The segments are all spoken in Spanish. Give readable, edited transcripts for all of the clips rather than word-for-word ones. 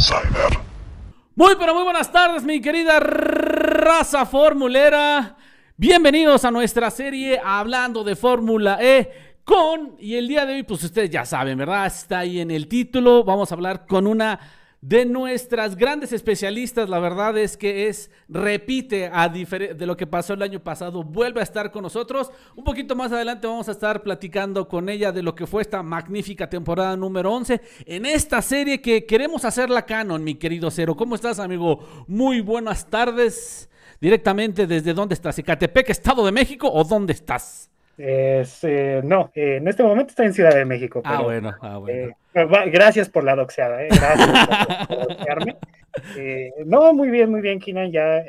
Insider. Muy pero muy buenas tardes, mi querida raza formulera. Bienvenidos a nuestra serie Hablando de Fórmula E y el día de hoy, pues ustedes ya saben, ¿verdad? Está ahí en el título. Vamos a hablar con una de nuestras grandes especialistas. La verdad es que repite de lo que pasó el año pasado, vuelve a estar con nosotros. Un poquito más adelante vamos a estar platicando con ella de lo que fue esta magnífica temporada número 11 en esta serie que queremos hacerla canon, mi querido Cero. ¿Cómo estás, amigo? Muy buenas tardes. Directamente desde dónde estás, Ecatepec, Estado de México, ¿o dónde estás? No, en este momento estoy en Ciudad de México, pero Bueno. gracias por la doxeada, gracias por doxearme. No, muy bien, Kinan, ya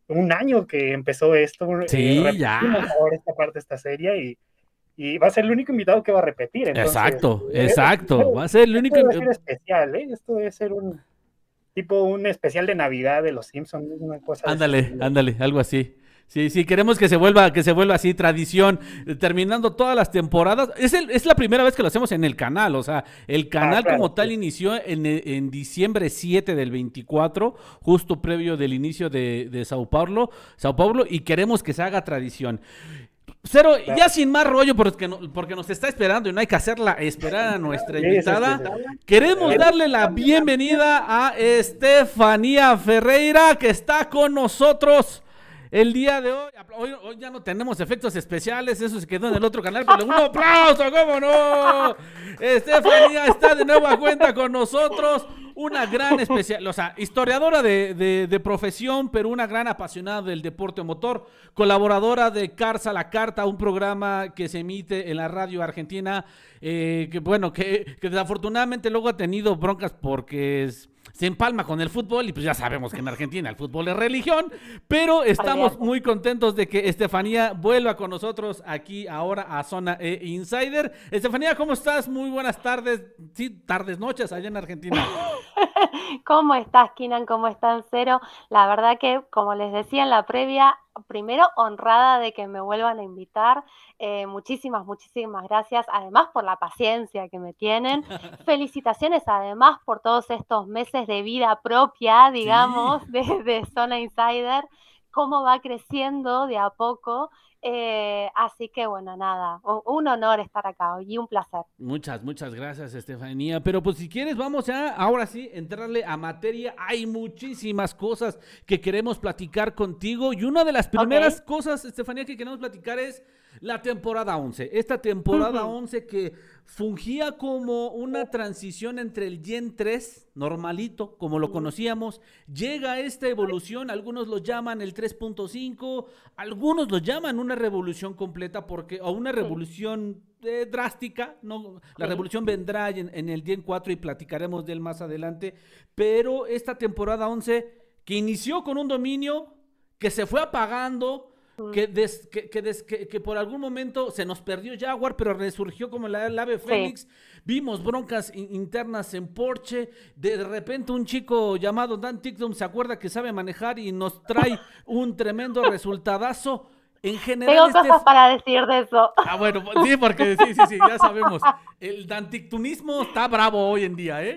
un año que empezó esto, sí, ya. Ahora esta parte de esta serie y va a ser el único invitado que va a repetir. Entonces, exacto, va a ser el único. Esto va a ser especial, esto debe ser un especial de Navidad de los Simpsons, una cosa. Ándale, algo así. Sí, queremos que se vuelva así tradición, terminando todas las temporadas. Es la primera vez que lo hacemos en el canal, o sea, el canal claro, como tal inició en diciembre 7 del 24, justo previo del inicio de Sao Paulo, y queremos que se haga tradición. Cero, claro. Ya sin más rollo, porque nos está esperando y no hay que hacerla esperar a nuestra invitada. Queremos darle la bienvenida a Estefanía Ferreira, que está con nosotros el día de hoy. Hoy ya no tenemos efectos especiales, eso se quedó en el otro canal, pero un aplauso, ¿cómo no? Estefanía está de nueva cuenta con nosotros, una gran historiadora de profesión, pero una gran apasionada del deporte motor, colaboradora de Cars a la Carta, un programa que se emite en la radio argentina, que desafortunadamente luego ha tenido broncas porque se empalma con el fútbol y pues ya sabemos que en Argentina el fútbol es religión, pero estamos muy contentos de que Estefanía vuelva con nosotros aquí ahora a Zona E Insider. Estefanía, ¿cómo estás? Muy buenas tardes, sí, tardes, noches allá en Argentina. ¿Cómo estás, Kinan? ¿Cómo están, Cero? La verdad que, como les decía en la previa, primero honrada de que me vuelvan a invitar. Muchísimas gracias, además por la paciencia que me tienen. Felicitaciones además por todos estos meses de vida propia, digamos, sí, de Zona Insider, cómo va creciendo de a poco. Así que bueno, nada, un honor estar acá y un placer. Muchas gracias, Estefanía, pero pues si quieres vamos ahora sí entrarle a materia. Hay muchísimas cosas que queremos platicar contigo y una de las primeras cosas, Estefanía, que queremos platicar es la temporada 11, esta temporada 11 que fungía como una transición entre el Gen 3 normalito, como lo conocíamos, llega esta evolución, algunos lo llaman el 3.5, algunos lo llaman una revolución completa o una revolución drástica, ¿no? La revolución vendrá en el Gen 4 y platicaremos de él más adelante, pero esta temporada 11 que inició con un dominio que se fue apagando, que por algún momento se nos perdió Jaguar, pero resurgió como el ave Fénix. Vimos broncas internas en Porsche. De repente un chico llamado Dan Ticktum se acuerda que sabe manejar y nos trae un tremendo resultadazo. En general, tengo cosas para decir de eso. Bueno, sí, porque sí, ya sabemos. El dantictunismo está bravo hoy en día, ¿eh?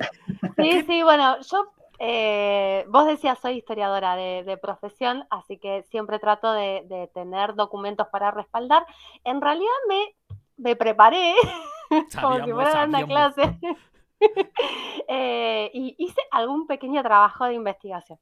Sí, bueno, yo vos decías, soy historiadora de profesión, así que siempre trato de tener documentos para respaldar. En realidad me preparé como si fuera una clase y hice algún pequeño trabajo de investigación.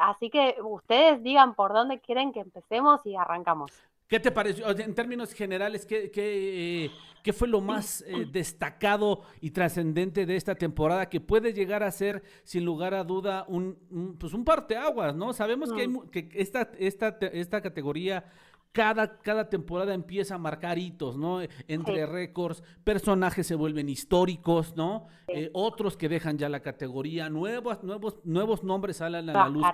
Así que ustedes digan por dónde quieren que empecemos y arrancamos. ¿Qué te pareció? En términos generales, ¿qué fue lo más destacado y trascendente de esta temporada que puede llegar a ser, sin lugar a duda, un parteaguas, ¿no? Sabemos que esta categoría cada temporada empieza a marcar hitos, ¿no? Entre récords, personajes se vuelven históricos, ¿no? Otros que dejan ya la categoría, nuevos nombres salen a la luz,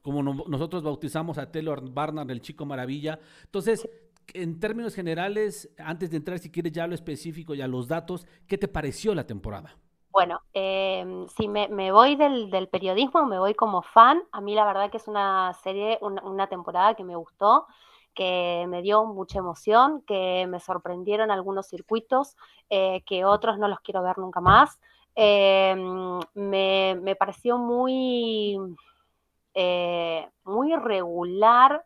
como nosotros bautizamos a Taylor Barnard, el Chico Maravilla. Entonces, en términos generales, antes de entrar, si quieres ya a lo específico y a los datos, ¿qué te pareció la temporada? Bueno, si me voy del periodismo, me voy como fan. A mí la verdad que es una serie, una temporada que me gustó, que me dio mucha emoción, que me sorprendieron algunos circuitos, que otros no los quiero ver nunca más. Me pareció muy irregular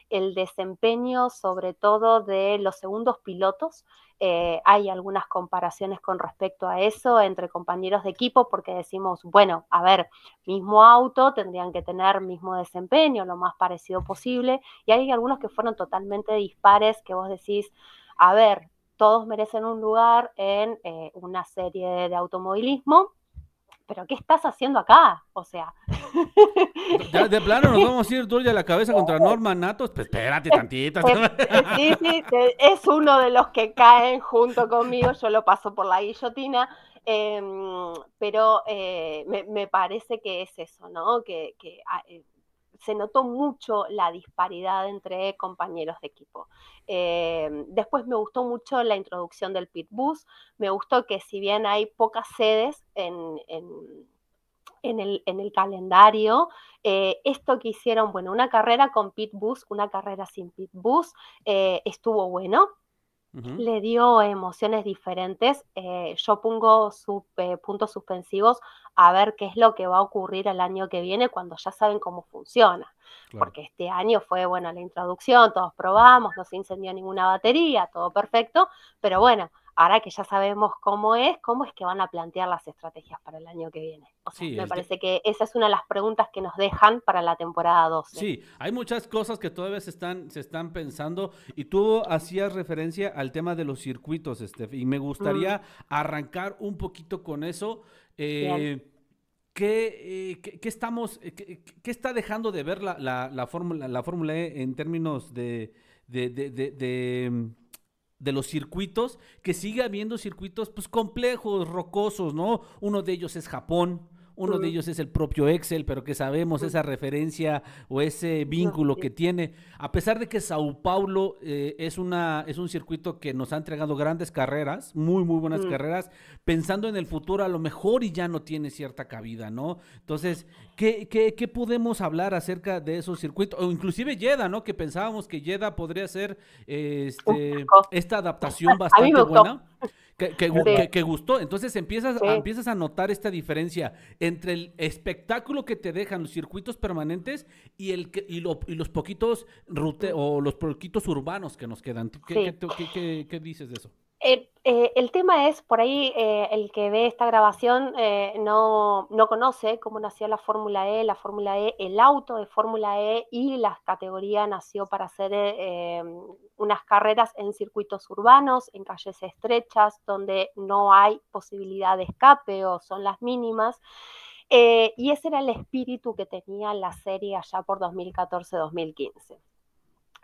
el desempeño, sobre todo de los segundos pilotos. Hay algunas comparaciones con respecto a eso entre compañeros de equipo, porque decimos, bueno, a ver, mismo auto, tendrían que tener mismo desempeño, lo más parecido posible, y hay algunos que fueron totalmente dispares, que vos decís, a ver, todos merecen un lugar en una serie de automovilismo, pero ¿qué estás haciendo acá? O sea... Ya de plano nos vamos a ir duro a la cabeza contra Norma Natos. Pues espérate tantito. Sí, es uno de los que caen junto conmigo, yo lo paso por la guillotina, pero me parece que es eso, ¿no? Que se notó mucho la disparidad entre compañeros de equipo. Después me gustó mucho la introducción del pit bus, me gustó que si bien hay pocas sedes en el calendario, esto que hicieron, bueno, una carrera con pit bus, una carrera sin pit bus, estuvo bueno. Le dio emociones diferentes. Yo pongo puntos suspensivos a ver qué es lo que va a ocurrir el año que viene cuando ya saben cómo funciona. Claro. Porque este año fue, bueno, la introducción, todos probamos, no se incendió ninguna batería, todo perfecto, pero bueno, ahora que ya sabemos cómo es que van a plantear las estrategias para el año que viene. O sea, me parece que esa es una de las preguntas que nos dejan para la temporada 12. Sí, hay muchas cosas que todavía se están pensando, y tú hacías referencia al tema de los circuitos, y me gustaría arrancar un poquito con eso. ¿Qué está dejando de ver la Fórmula E en términos de los circuitos? Que sigue habiendo circuitos pues complejos, rocosos, ¿no? Uno de ellos es Japón, uno de ellos es el propio Excel, pero que sabemos esa referencia o ese vínculo que tiene. A pesar de que Sao Paulo es un circuito que nos ha entregado grandes carreras, muy, muy buenas carreras, pensando en el futuro a lo mejor y ya no tiene cierta cabida, ¿no? Entonces, ¿qué podemos hablar acerca de esos circuitos? O inclusive Jeddah, ¿no? Que pensábamos que Jeddah podría ser esta adaptación bastante buena. Que gustó. Entonces empiezas a notar esta diferencia entre el espectáculo que te dejan los circuitos permanentes y los poquitos los poquitos urbanos que nos quedan. ¿Qué dices de eso? El tema es, por ahí el que ve esta grabación no conoce cómo nació la Fórmula E. La Fórmula E, el auto de Fórmula E y la categoría nació para hacer unas carreras en circuitos urbanos, en calles estrechas, donde no hay posibilidad de escape o son las mínimas. Y ese era el espíritu que tenía la serie allá por 2014-2015.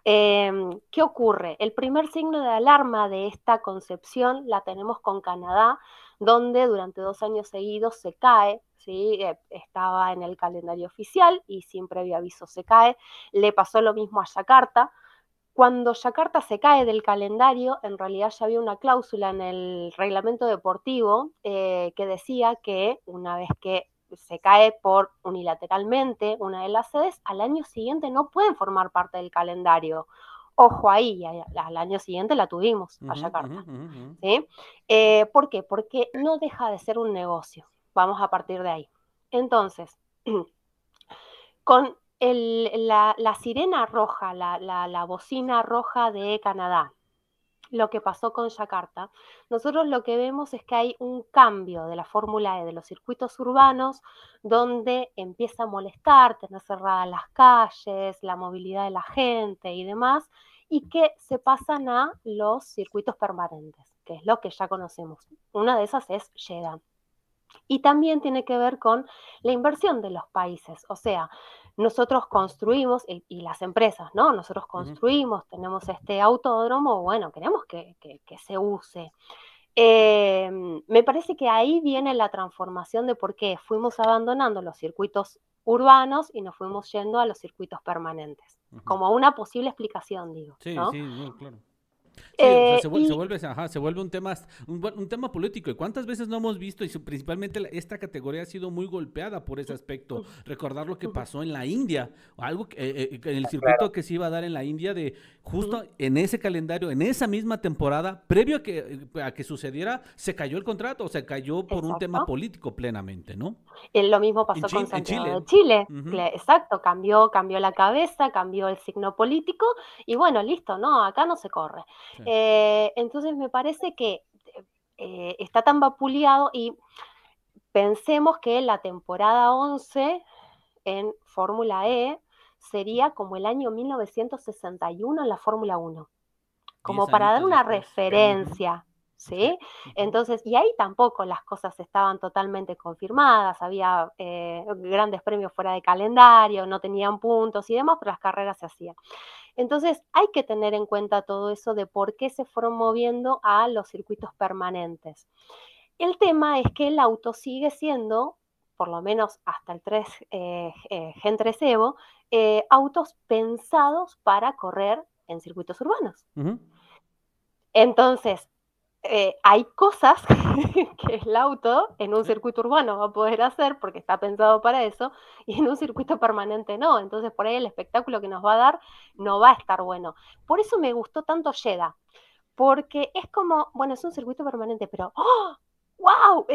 ¿Qué ocurre? El primer signo de alarma de esta concepción la tenemos con Canadá, donde durante 2 años seguidos se cae, ¿sí? Estaba en el calendario oficial y sin previo aviso se cae. Le pasó lo mismo a Yakarta. Cuando Yakarta se cae del calendario, en realidad ya había una cláusula en el reglamento deportivo que decía que una vez que se cae unilateralmente una de las sedes, al año siguiente no pueden formar parte del calendario. Ojo ahí, al año siguiente la tuvimos a Yakarta. ¿Sí? ¿Por qué? Porque no deja de ser un negocio. Vamos a partir de ahí. Entonces, con la sirena roja, la bocina roja de Canadá, lo que pasó con Yakarta, nosotros lo que vemos es que hay un cambio de la Fórmula E de los circuitos urbanos, donde empieza a molestar, tener cerradas las calles, la movilidad de la gente y demás, y que se pasan a los circuitos permanentes, que es lo que ya conocemos. Una de esas es Jeddah. Y también tiene que ver con la inversión de los países, o sea, nosotros construimos, y las empresas, ¿no? Nosotros construimos, tenemos este autódromo, bueno, queremos que se use. Me parece que ahí viene la transformación de por qué fuimos abandonando los circuitos urbanos y nos fuimos yendo a los circuitos permanentes, como una posible explicación, digo. Sí, ¿no? sí, no, claro. Sí, o sea, se vuelve un tema político. ¿Y cuántas veces no hemos visto? Y principalmente esta categoría ha sido muy golpeada por ese aspecto. Recordar lo que pasó en la India, algo en el circuito que se iba a dar en la India, de justo en ese calendario, en esa misma temporada, previo a que sucediera, se cayó el contrato, o se cayó por un tema político plenamente, ¿no? Lo mismo pasó con Santiago de Chile. Exacto, cambió la cabeza, cambió el signo político y bueno, listo, no, acá no se corre. Sí. Entonces me parece que está tan vapuleado y pensemos que la temporada 11 en Fórmula E sería como el año 1961 en la Fórmula 1, como para dar una referencia. ¿Sí? Entonces, y ahí tampoco las cosas estaban totalmente confirmadas, había grandes premios fuera de calendario, no tenían puntos y demás, pero las carreras se hacían. Entonces, hay que tener en cuenta todo eso de por qué se fueron moviendo a los circuitos permanentes. El tema es que el auto sigue siendo, por lo menos hasta el Gen 3 Evo, autos pensados para correr en circuitos urbanos. Entonces, hay cosas que el auto en un circuito urbano va a poder hacer porque está pensado para eso y en un circuito permanente no. Entonces por ahí el espectáculo que nos va a dar no va a estar bueno. Por eso me gustó tanto Jeddah, porque es como, bueno, es un circuito permanente, pero ¡oh! ¡Wow!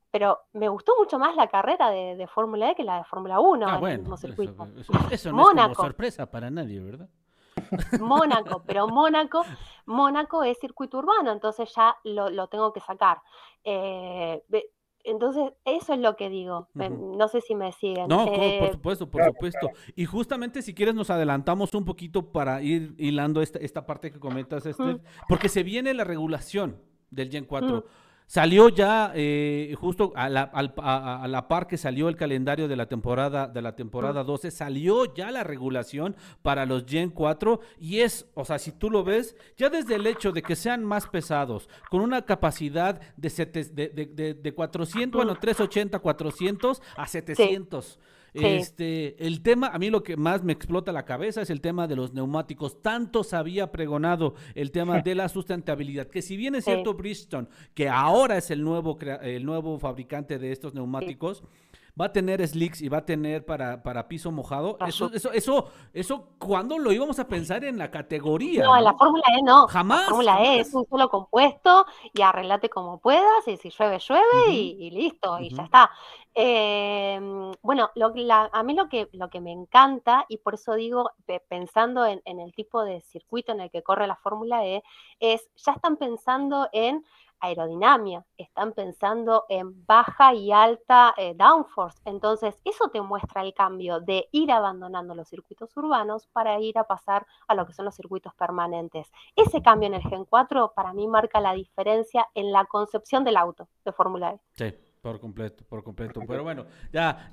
Pero me gustó mucho más la carrera de Fórmula E que la de Fórmula 1 en el mismo circuito. Eso no es como sorpresa para nadie, ¿verdad? Mónaco, pero Mónaco es circuito urbano, entonces ya lo tengo que sacar. Entonces, eso es lo que digo. No sé si me siguen. No, por supuesto. Y justamente, si quieres, nos adelantamos un poquito para ir hilando esta parte que comentas, porque se viene la regulación del Gen 4. Salió ya justo a la par que salió el calendario de la temporada 12, salió ya la regulación para los Gen 4 y o sea, si tú lo ves, ya desde el hecho de que sean más pesados, con una capacidad de 400, bueno, 380, 400 a 700. Sí. El tema, a mí lo que más me explota la cabeza es el tema de los neumáticos. Tanto se había pregonado el tema de la sustentabilidad, que si bien es cierto Bridgestone, que ahora es el nuevo fabricante de estos neumáticos, va a tener slicks y va a tener para piso mojado. Eso, ¿cuándo lo íbamos a pensar en la categoría? No, en la Fórmula E no. Jamás. La Fórmula E es un solo compuesto y arreglate como puedas y si llueve, llueve y listo, y ya está. Bueno, a mí lo que me encanta, y por eso digo, pensando en el tipo de circuito en el que corre la Fórmula E, ya están pensando en aerodinámica, están pensando en baja y alta downforce. Entonces, eso te muestra el cambio de ir abandonando los circuitos urbanos para ir a pasar a lo que son los circuitos permanentes. Ese cambio en el Gen 4 para mí marca la diferencia en la concepción del auto de Fórmula E. Sí. Por completo. Pero bueno, ya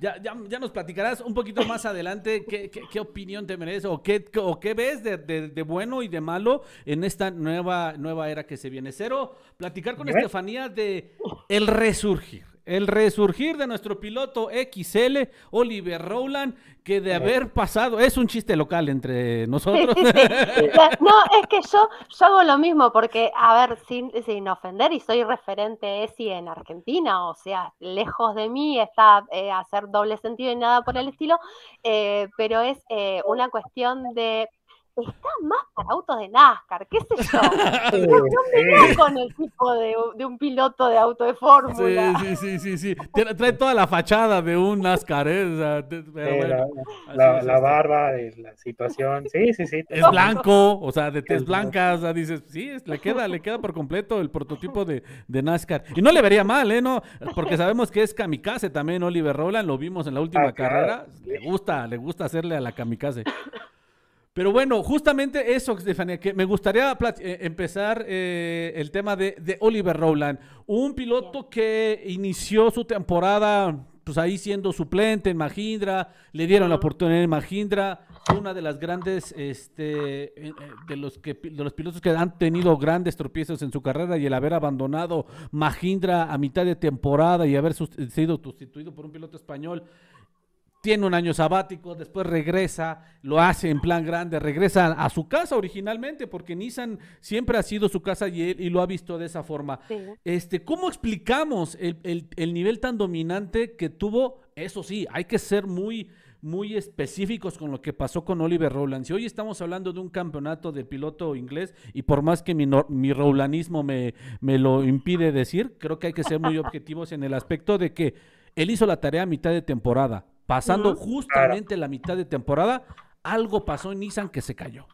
nos platicarás un poquito más adelante qué opinión te merece o qué ves de bueno y de malo en esta nueva era que se viene. Cero, platicar con Estefanía de el resurgir de nuestro piloto XL, Oliver Rowland, que de haber pasado, es un chiste local entre nosotros. No, es que yo hago lo mismo, porque, a ver, sin ofender, y soy referente ESI en Argentina, o sea, lejos de mí está hacer doble sentido y nada por el estilo, pero es una cuestión de... Está más para autos de NASCAR, qué sé yo. No con el tipo de un piloto de auto de fórmula. Sí. Trae toda la fachada de un NASCAR, O sea, pero bueno, la barba, la situación, sí. Es blanco, o sea, de tez blanca, o sea, dices, sí, le queda por completo el prototipo de NASCAR. Y no le vería mal, ¿no? Porque sabemos que es kamikaze también, Oliver Rowland, lo vimos en la última carrera. Claro. Le gusta hacerle a la kamikaze. Pero bueno, justamente eso, Estefanía, que me gustaría empezar el tema de Oliver Rowland, un piloto que inició su temporada pues ahí siendo suplente en Mahindra, le dieron la oportunidad en Mahindra, una de las grandes, de los pilotos que han tenido grandes tropiezos en su carrera, y el haber abandonado Mahindra a mitad de temporada y haber sido sustituido por un piloto español. tiene un año sabático, después regresa, lo hace en plan grande, regresa a su casa originalmente, porque Nissan siempre ha sido su casa y lo ha visto de esa forma. Sí. ¿Cómo explicamos el nivel tan dominante que tuvo? Eso sí, hay que ser muy específicos con lo que pasó con Oliver Rowland. Si hoy estamos hablando de un campeonato de piloto inglés, y por más que mi rowlandismo me lo impide decir, creo que hay que ser muy objetivos en el aspecto de que él hizo la tarea a mitad de temporada. Pasando Claro. justamente la mitad de temporada, algo pasó en Nissan que se cayó.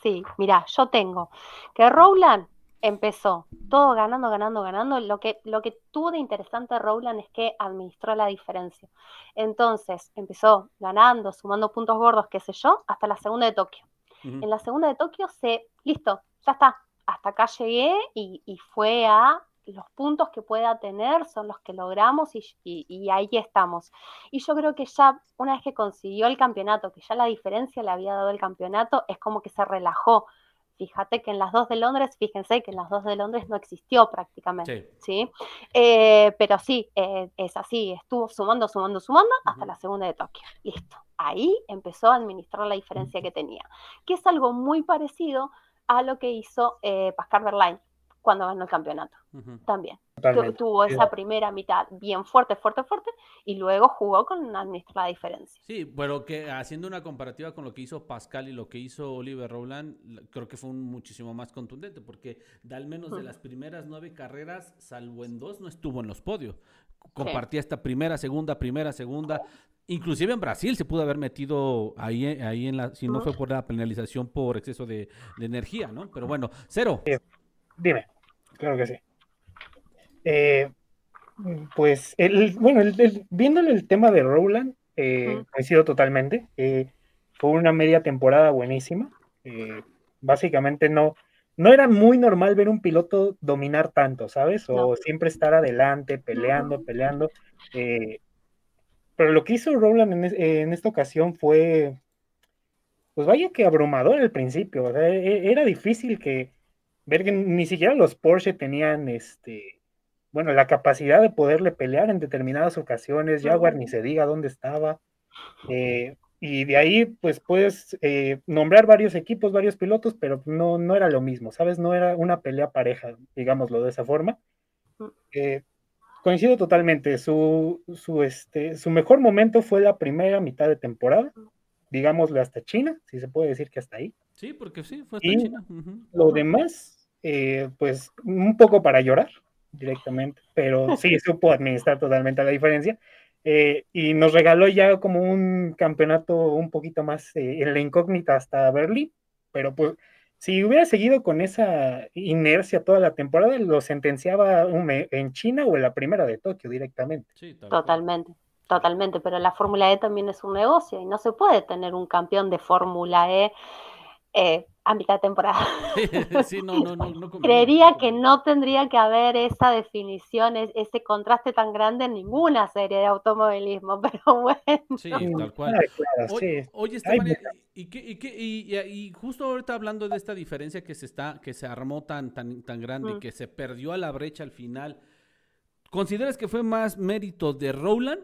Sí, mira, yo tengo que Rowland empezó todo ganando, ganando, ganando. Lo que tuvo de interesante Rowland es que administró la diferencia. Entonces empezó ganando, sumando puntos gordos, qué sé yo, hasta la segunda de Tokio. En la segunda de Tokio listo, ya está, hasta acá llegué y fue a los puntos que pueda tener son los que logramos y ahí estamos. Y yo creo que ya una vez que consiguió el campeonato, que ya la diferencia le había dado el campeonato, es como que se relajó. Fíjate que en las 2 de Londres, fíjense que en las 2 de Londres no existió prácticamente, ¿sí? Pero sí, es así, estuvo sumando, sumando, sumando hasta la segunda de Tokio. Listo. Ahí empezó a administrar la diferencia que tenía, que es algo muy parecido a lo que hizo Pascal Wehrlein cuando ganó el campeonato. También. Tuvo esa primera mitad bien fuerte, fuerte, fuerte, y luego jugó con administrar la diferencia. Sí, pero que haciendo una comparativa con lo que hizo Pascal y lo que hizo Oliver Rowland, creo que fue muchísimo más contundente, porque al menos de las primeras 9 carreras, salvo en 2, no estuvo en los podios. Compartía esta primera, segunda. Inclusive en Brasil se pudo haber metido ahí en si no fue por la penalización por exceso de energía, ¿no? Pero bueno, Cero. Sí. Dime, claro que sí. Pues, viéndole el tema de Rowland, coincido totalmente. Fue una media temporada buenísima. Básicamente no era muy normal ver un piloto dominar tanto, ¿sabes? O siempre estar adelante, peleando. Pero lo que hizo Rowland en esta ocasión fue, pues vaya que abrumador al principio. O sea, era difícil ver que ni siquiera los Porsche tenían bueno, la capacidad de poderle pelear en determinadas ocasiones. Jaguar ni se diga dónde estaba. Y de ahí, pues puedes nombrar varios equipos, varios pilotos, pero no era lo mismo, ¿sabes? No era una pelea pareja, digámoslo de esa forma. Coincido totalmente. Su mejor momento fue la primera mitad de temporada, digámoslo hasta China, si se puede decir que hasta ahí. Sí, porque sí, fue hasta China. Lo demás, pues un poco para llorar directamente, pero sí supo administrar totalmente la diferencia. Y nos regaló ya como un campeonato un poquito más en la incógnita hasta Berlín, pero pues si hubiera seguido con esa inercia toda la temporada, lo sentenciaba en China o en la primera de Tokio directamente. Sí, totalmente, pero la Fórmula E también es un negocio y no se puede tener un campeón de Fórmula E a mitad de temporada. Sí, no Creería que no tendría que haber esa definición, ese contraste tan grande en ninguna serie de automovilismo, pero bueno. Sí, tal cual. Claro, sí. Oye, Estefanía, y justo ahorita hablando de esta diferencia que se armó tan grande y que se perdió a la brecha al final, ¿consideras que fue más mérito de Rowland?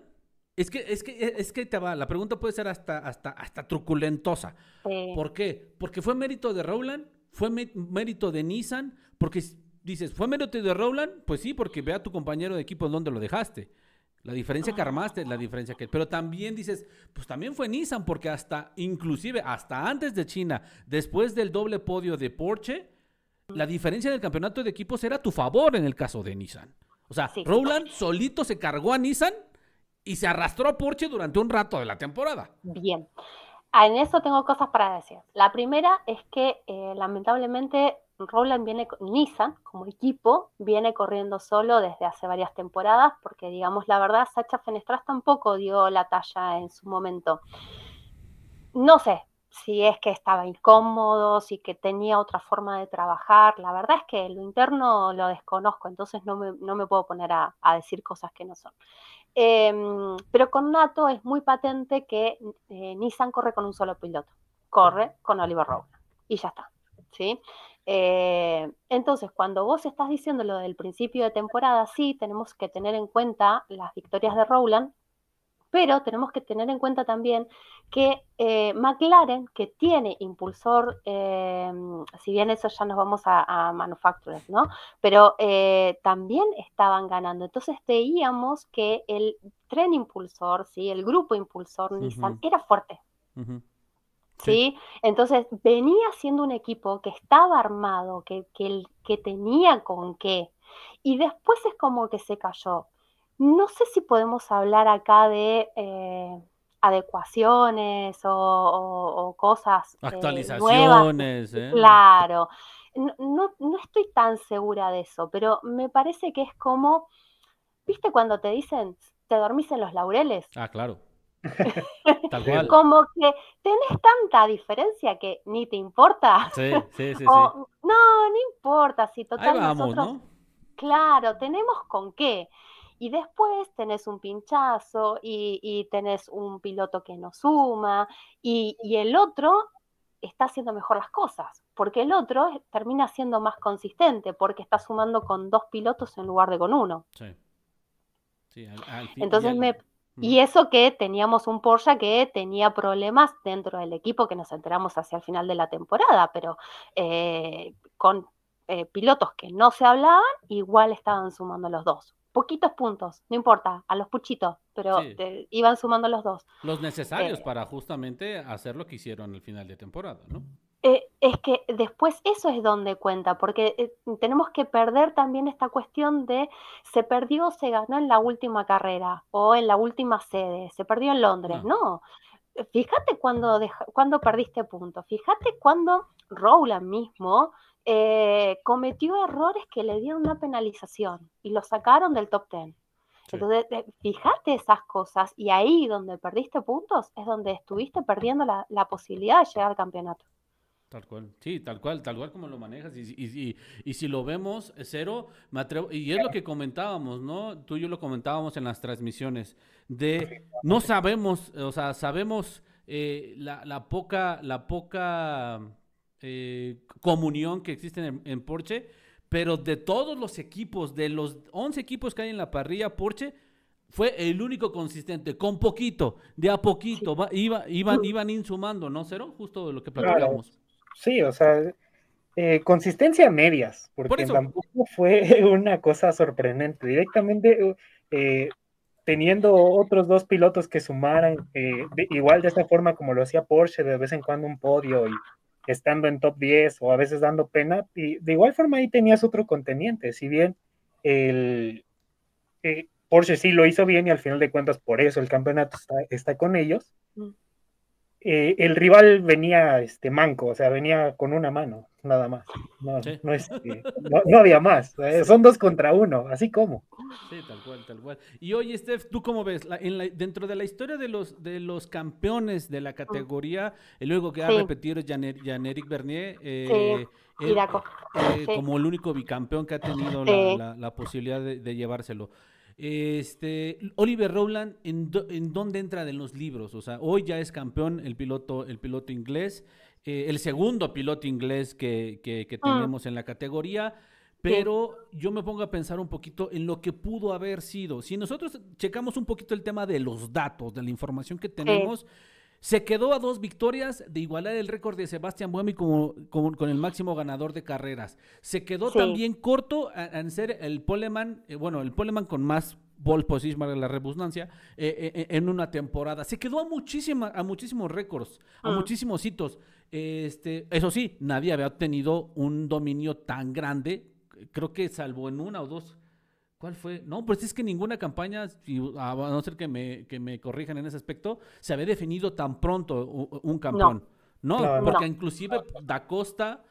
Es que te va, la pregunta puede ser hasta truculentosa. Sí. ¿Por qué? Porque fue mérito de Rowland, fue mérito de Nissan, porque dices, ¿fue mérito de Rowland? Pues sí, porque ve a tu compañero de equipo en donde lo dejaste. La diferencia que armaste, la diferencia que... Pero también dices, pues también fue Nissan, porque inclusive hasta antes de China, después del doble podio de Porsche, la diferencia del campeonato de equipos era a tu favor en el caso de Nissan. O sea, sí. Rowland solito se cargó a Nissan y se arrastró a Porsche durante un rato de la temporada. Bien. En eso tengo cosas para decir. La primera es que lamentablemente Nissan como equipo viene corriendo solo desde hace varias temporadas porque digamos la verdad Sacha Fenestras tampoco dio la talla en su momento. No sé si es que estaba incómodo, si que tenía otra forma de trabajar. La verdad es que lo interno lo desconozco, entonces no me puedo poner a decir cosas que no son. Pero con Nato es muy patente que Nissan corre con un solo piloto, corre con Oliver Rowland y ya está, ¿sí? Entonces, cuando vos estás diciendo lo del principio de temporada, sí, tenemos que tener en cuenta las victorias de Rowland, Pero tenemos que tener en cuenta también que McLaren, que tiene impulsor, si bien eso ya nos vamos a manufacturers, ¿no? Pero también estaban ganando. Entonces veíamos que el tren impulsor, ¿sí? El grupo impulsor Nissan era fuerte. ¿Sí? Entonces venía siendo un equipo que estaba armado, que tenía con qué. Y después es como que se cayó. No sé si podemos hablar acá de adecuaciones o cosas actualizaciones. Nuevas. Claro. No estoy tan segura de eso, pero me parece que es como, ¿viste cuando te dicen, te dormís en los laureles? Ah, claro. Tal cual. Como que tenés tanta diferencia que ni te importa. Sí. No importa, si total ahí vamos, nosotros, ¿no? Claro, tenemos con qué. Y después tenés un pinchazo y tenés un piloto que no suma y el otro está haciendo mejor las cosas, porque el otro termina siendo más consistente, porque está sumando con 2 pilotos en lugar de con 1. Sí, al fin. Entonces y eso que teníamos un Porsche que tenía problemas dentro del equipo, que nos enteramos hacia el final de la temporada, pero con pilotos que no se hablaban, igual estaban sumando los dos. Poquitos puntos, no importa, a los puchitos, pero iban sumando los dos. Los necesarios para justamente hacer lo que hicieron al final de temporada, ¿no? Es que después eso es donde cuenta, porque tenemos que perder también esta cuestión de se perdió o se ganó en la última carrera o en la última sede, se perdió en Londres. No. Fíjate cuando perdiste puntos, fíjate cuando Rowland mismo cometió errores que le dieron una penalización y lo sacaron del top 10. Entonces, fíjate esas cosas y ahí donde perdiste puntos es donde estuviste perdiendo la posibilidad de llegar al campeonato. Tal cual, sí, tal cual como lo manejas. Y si lo vemos, Cero, me atrevo, y es lo que comentábamos, ¿no? Tú y yo lo comentábamos en las transmisiones, de no sabemos, o sea, sabemos la poca comunión que existe en Porsche, pero de todos los equipos, de los 11 equipos que hay en la parrilla, Porsche fue el único consistente, con poquito, de a poquito, iban insumando, ¿no, Cero? Justo lo que platicamos. Claro. Sí, o sea, consistencia medias, porque tampoco fue una cosa sorprendente. Directamente teniendo otros 2 pilotos que sumaran, igual de esta forma como lo hacía Porsche, de vez en cuando un podio y estando en top 10 o a veces dando pena, y de igual forma ahí tenías otro contendiente, si bien Porsche sí lo hizo bien y al final de cuentas por eso el campeonato está con ellos. El rival venía manco, o sea, venía con una mano, nada más. No había más. Son 2 contra 1, así como. Sí, tal cual. Y oye, Steph, ¿tú cómo ves? Dentro de la historia de los campeones de la categoría, el único que ha repetido es Jean-Éric Vergne, como el único bicampeón que ha tenido la posibilidad de llevárselo. Oliver Rowland, ¿en dónde entra en los libros? O sea, hoy ya es campeón el piloto inglés, el segundo piloto inglés que tenemos en la categoría, pero yo me pongo a pensar un poquito en lo que pudo haber sido. Si nosotros checamos un poquito el tema de los datos, de la información que tenemos, se quedó a 2 victorias de igualar el récord de Sebastian Buemi con el máximo ganador de carreras. Se quedó también corto en ser el poleman, el poleman con más pole position, para la redundancia, en una temporada. Se quedó a muchísimos récords, a muchísimos hitos. Eso sí, nadie había obtenido un dominio tan grande, creo que salvo en 1 o 2. ¿Cuál fue? No, pues es que ninguna campaña, a no ser que me corrijan en ese aspecto, se había definido tan pronto un campeón. No, porque inclusive Da Costa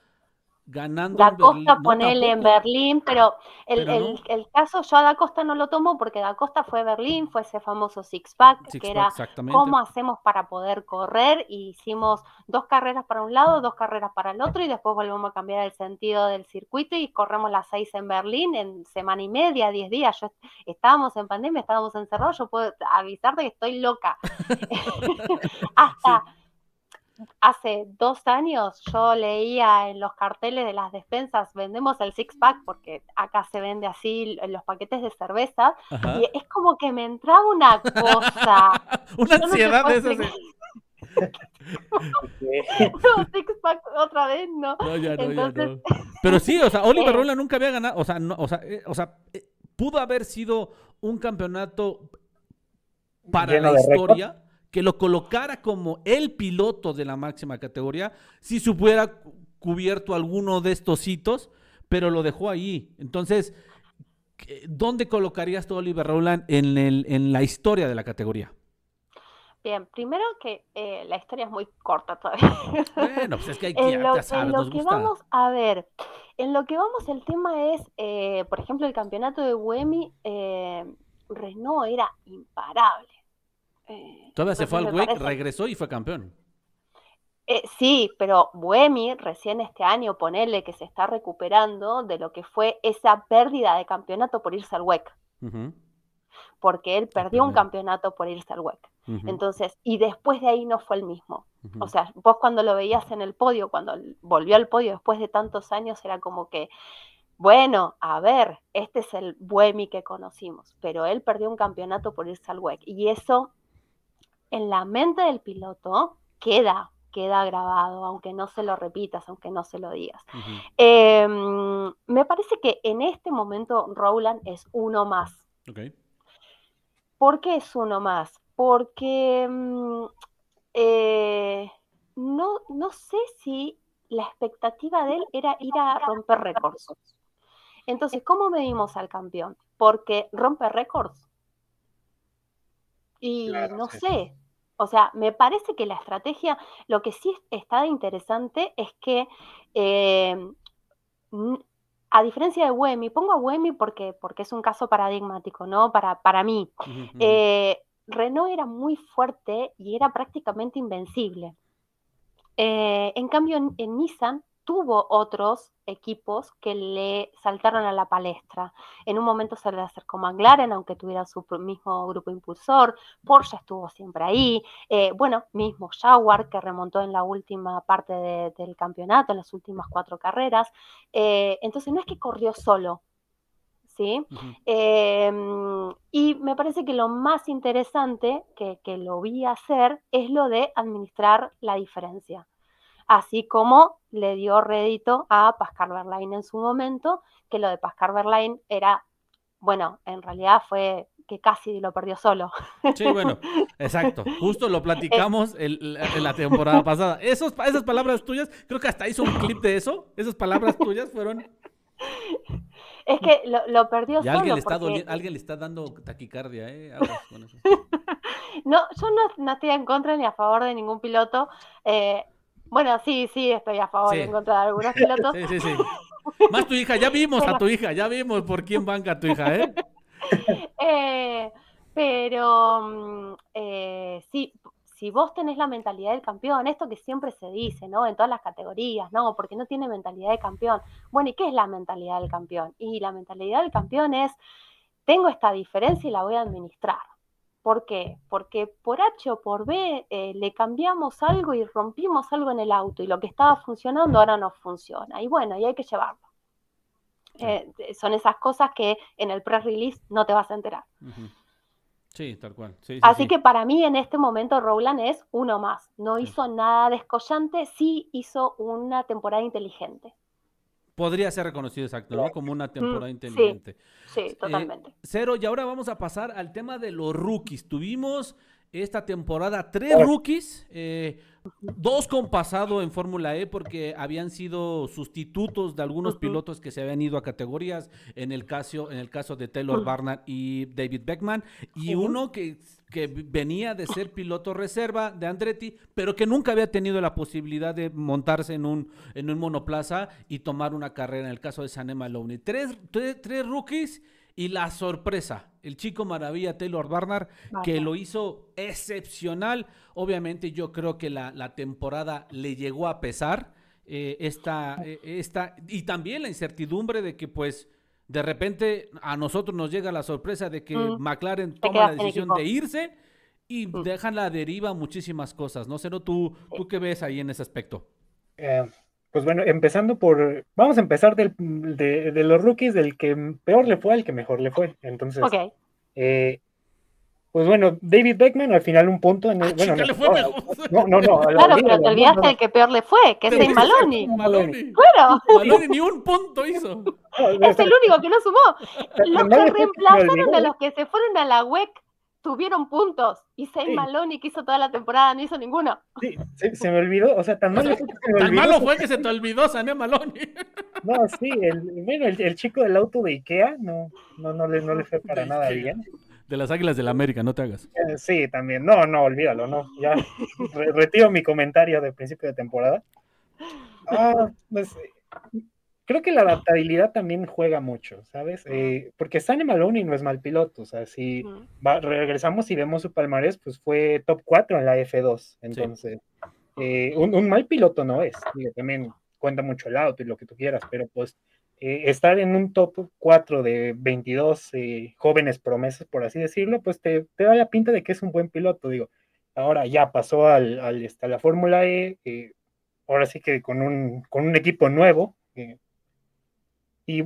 ganando Da Costa, ponele en Berlín, pero el caso, yo a Da Costa no lo tomo porque Da Costa fue a Berlín, fue ese famoso six-pack, que era cómo hacemos para poder correr, y hicimos 2 carreras para un lado, 2 carreras para el otro, y después volvemos a cambiar el sentido del circuito y corremos las 6 en Berlín en semana y media, 10 días. Estábamos en pandemia, estábamos encerrados, yo puedo avisarte que estoy loca. hace 2 años yo leía en los carteles de las despensas, vendemos el six pack, porque acá se vende así en los paquetes de cerveza, Ajá. y es como que me entraba una cosa. Una ansiedad de esas. No, six pack otra vez, no. No, ya no, Entonces, ya no. Pero sí, o sea, Oliver Rowland nunca había ganado, o sea, no, o sea, pudo haber sido un campeonato para Lleno la de récords. historia que lo colocara como el piloto de la máxima categoría si se hubiera cubierto alguno de estos hitos, pero lo dejó ahí. Entonces, ¿dónde colocarías tú a Oliver Rowland en la historia de la categoría? bien, primero que la historia es muy corta todavía. Bueno, pues es que hay que, ya sabes, En lo nos que gusta. vamos a ver, en lo que vamos, el tema es, por ejemplo, el campeonato de Buemi, Renault era imparable. Todavía se fue al entonces me WEC, parece- regresó y fue campeón. Sí, pero Buemi recién este año, ponele que se está recuperando de lo que fue esa pérdida de campeonato por irse al WEC, Ujú, porque él el perdió un primero. campeonato por irse al WEC. Ujú, Entonces, y después de ahí no fue el mismo. ujú. O sea, vos cuando lo veías en el podio, cuando volvió al podio después de tantos años, era como que, bueno, a ver, este es el Buemi que conocimos, pero él perdió un campeonato por irse al WEC. Y eso en la mente del piloto queda grabado, aunque no se lo repitas, aunque no se lo digas. Ujú. Me parece que en este momento Rowland es uno más. Ok. ¿Por qué es uno más? Porque no sé si la expectativa de él era ir a romper récords. Entonces, ¿cómo medimos al campeón? Porque rompe récords. Y Claro, no sí. sé, o sea, me parece que la estrategia, lo que sí está interesante es que, a diferencia de Buemi, pongo a Buemi porque es un caso paradigmático, ¿no? Para mí. Ujú, ujú. Renault era muy fuerte y era prácticamente invencible. En cambio, en Nissan tuvo otros equipos que le saltaron a la palestra. En un momento se le acercó McLaren, aunque tuviera su mismo grupo impulsor. Porsche estuvo siempre ahí. Bueno, mismo Jaguar, que remontó en la última parte del campeonato, en las últimas 4 carreras. Entonces, no es que corrió solo, ¿sí? Ujú. Y me parece que lo más interesante que lo vi hacer es lo de administrar la diferencia. Así como le dio rédito a Pascal Wehrlein en su momento, que lo de Pascal Wehrlein era, bueno, en realidad fue que casi lo perdió solo. Sí, bueno, exacto. Justo lo Eh, platicamos en la temporada pasada. Esas palabras tuyas, creo que hasta hizo un clip de eso. Esas palabras tuyas fueron. Es que lo perdió Y a alguien solo le está porque... alguien le está dando taquicardia, ¿eh? Aguas con eso. No, yo no estoy en contra ni a favor de ningún piloto. Bueno, sí, estoy a favor y en Sí, contra de algunos pilotos. sí, sí, sí. Más tu hija, ya vimos a Pero, tu hija, ya vimos por quién banca a tu hija, ¿eh? eh, pero sí, si vos tenés la mentalidad del campeón, esto que siempre se dice, ¿no? En todas las categorías, ¿no? Porque no tiene mentalidad de campeón. Bueno, ¿y qué es la mentalidad del campeón? Y la mentalidad del campeón es, tengo esta diferencia y la voy a administrar. ¿Por qué? Porque por H o por B le cambiamos algo y rompimos algo en el auto y lo que estaba funcionando ahora no funciona. Y bueno, y hay que llevarlo. Sí. Son esas cosas que en el press release no te vas a enterar. Ujú. Sí, tal cual. Sí, sí, Así sí. que para mí en este momento Rowland es uno más. No Sí. hizo nada descollante, sí hizo una temporada inteligente. Podría ser reconocido, exacto, ¿no? Como una temporada Sí, inteligente. sí, totalmente. Cero, y ahora vamos a pasar al tema de los rookies. Tuvimos esta temporada 3 rookies, 2 con pasado en Fórmula E porque habían sido sustitutos de algunos pilotos que se habían ido a categorías, en el caso de Taylor Barnard y David Beckman, y Sí. uno que venía de ser piloto reserva de Andretti, pero que nunca había tenido la posibilidad de montarse en un monoplaza y tomar una carrera, en el caso de Sanne Maloney. Tres rookies y la sorpresa, el chico maravilla Taylor Barnard, que lo hizo excepcional. Obviamente yo creo que la temporada le llegó a pesar, y también la incertidumbre de que pues de repente a nosotros nos llega la sorpresa de que McLaren Te toma la quedas sin decisión equipo. de irse y dejan la deriva muchísimas cosas, ¿no? Cero, ¿tú qué ves ahí en ese aspecto? Pues bueno, vamos a empezar de los rookies, del que peor le fue al que mejor le fue. Entonces, Ok. Pues bueno, David Beckman al final un punto Chica, le fue mejor. No, Claro, pero te olvidaste del que peor le fue, que es Zane Maloney. Claro. Maloney ni un punto hizo. Es el único que no sumó. Los que reemplazaron a los que se fueron a la WEC tuvieron puntos. Y Zane Maloney, que hizo toda la temporada, no hizo ninguno. Sí, se me olvidó. O sea, tan malo fue que se me olvidó. Tan malo fue que se te olvidó Sané Maloney. No, sí, el chico del auto de Ikea no le fue para nada bien. De las Águilas del América, no te hagas. Sí, también. No, olvídalo, no. Ya retiro mi comentario de principio de temporada. Pues creo que la adaptabilidad también juega mucho, ¿sabes? Porque Sané Maloney no es mal piloto. O sea, si regresamos y vemos su palmarés, pues fue top 4 en la F2. Entonces, un mal piloto no es. Digo, también cuenta mucho el auto y lo que tú quieras, pero pues estar en un top 4 de 22 jóvenes promesas, por así decirlo, pues te da la pinta de que es un buen piloto, digo. Ahora ya pasó a la Fórmula E, ahora sí que con un equipo nuevo, y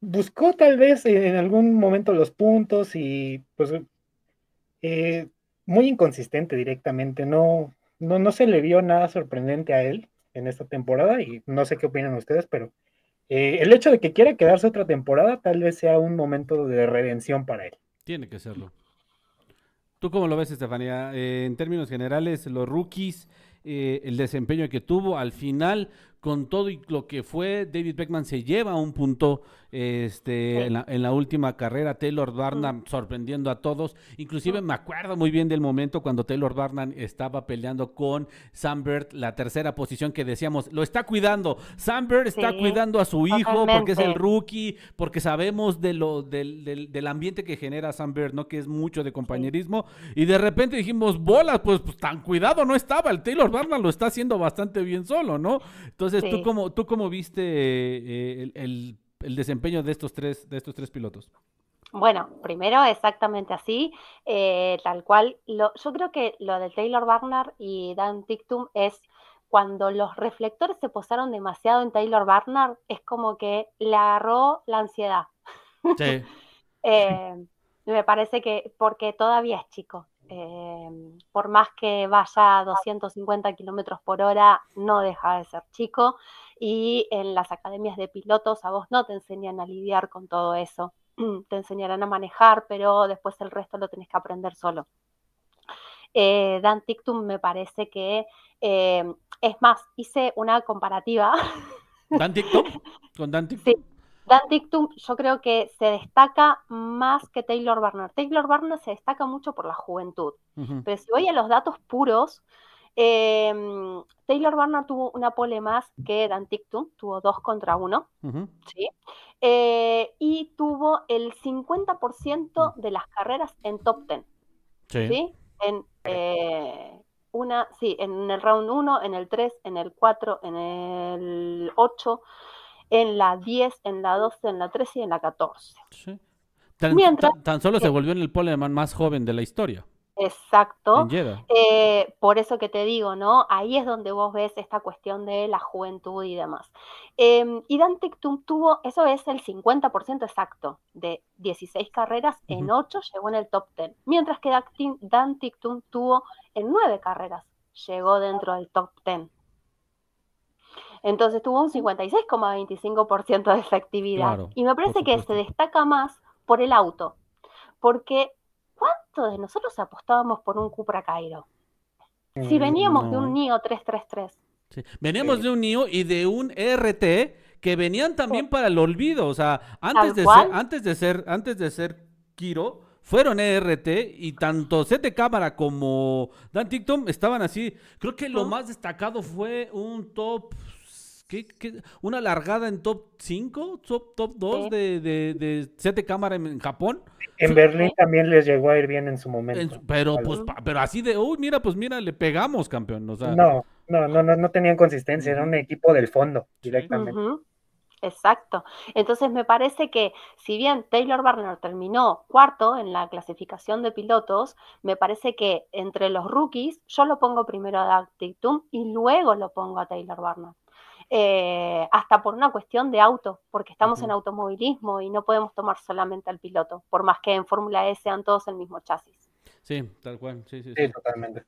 buscó tal vez en algún momento los puntos y pues muy inconsistente directamente, no se le vio nada sorprendente a él en esta temporada y no sé qué opinan ustedes, pero el hecho de que quiera quedarse otra temporada tal vez sea un momento de redención para él. Tiene que serlo. ¿Tú cómo lo ves, Estefanía? En términos generales, los rookies, el desempeño que tuvo, al final, con todo y lo que fue, David Beckman se lleva un punto en la última carrera. Taylor Barnum sorprendiendo a todos. Inclusive me acuerdo muy bien del momento cuando Taylor Barnum estaba peleando con Sam Bird, la tercera posición, que decíamos, lo está cuidando. Sam Bird está cuidando a su hijo porque es el rookie, porque sabemos del ambiente que genera Sam Bird, ¿no? Que es mucho de compañerismo. Y de repente dijimos, bolas, pues tan cuidado no estaba. El Taylor Barnum lo está haciendo bastante bien solo, ¿no? Entonces, ¿tú cómo viste el desempeño de estos tres pilotos? Bueno, primero exactamente así, tal cual. Yo creo que lo de Taylor Barnard y Dan Ticktum es cuando los reflectores se posaron demasiado en Taylor Barnard, es como que le agarró la ansiedad. Sí. Me parece que porque todavía es chico. Por más que vaya a 250 kilómetros por hora, no deja de ser chico. Y en las academias de pilotos a vos no te enseñan a lidiar con todo eso. Te enseñarán a manejar, pero después el resto lo tenés que aprender solo. Dan Ticktum me parece que, es más, hice una comparativa. ¿Dan Ticktum? ¿Con Dan Ticktum? Sí. Dan Ticktum yo creo que se destaca más que Taylor Barnard. Taylor Barnard se destaca mucho por la juventud. Pero si voy a los datos puros, Taylor Barnard tuvo una pole más que Dan Ticktum, tuvo 2 contra 1, ¿sí? Y tuvo el 50% de las carreras en top 10, ¿sí? En el round 1, en el 3, en el 4, en el 8, en la 10, en la 12, en la 13 y en la 14. Sí. Tan solo se volvió en el poleman más joven de la historia. Exacto. Por eso que te digo, ¿no? Ahí es donde vos ves esta cuestión de la juventud y demás. Y Dan Ticktum tuvo, eso es el 50% exacto, de 16 carreras, en 8 llegó en el top 10. Mientras que Dan Ticktum tuvo en 9 carreras, llegó dentro del top 10. Entonces tuvo un 56,25% de efectividad. Claro, y me parece que se destaca más por el auto. Porque ¿cuántos de nosotros apostábamos por un Cupra Cairo? Si veníamos de un NIO 333. Sí. Veníamos de un NIO y de un ERT que venían también para el olvido. O sea, antes de ser Kiro, fueron ERT y tanto Sete Cámara como Dan Ticktum estaban así. Creo que lo más destacado fue un top... una largada en top 5, top 2 de 7 cámara en Japón. En Berlín también les llegó a ir bien en su momento. Pero así de, mira, le pegamos, campeón. O sea, no tenían consistencia, era un equipo del fondo directamente. Exacto. Entonces me parece que si bien Taylor Burner terminó cuarto en la clasificación de pilotos, me parece que entre los rookies yo lo pongo primero a Doug Tittum y luego lo pongo a Taylor Burner. Hasta por una cuestión de auto, porque estamos en automovilismo y no podemos tomar solamente al piloto, por más que en Fórmula E sean todos el mismo chasis. Sí, tal cual, sí. Sí, totalmente.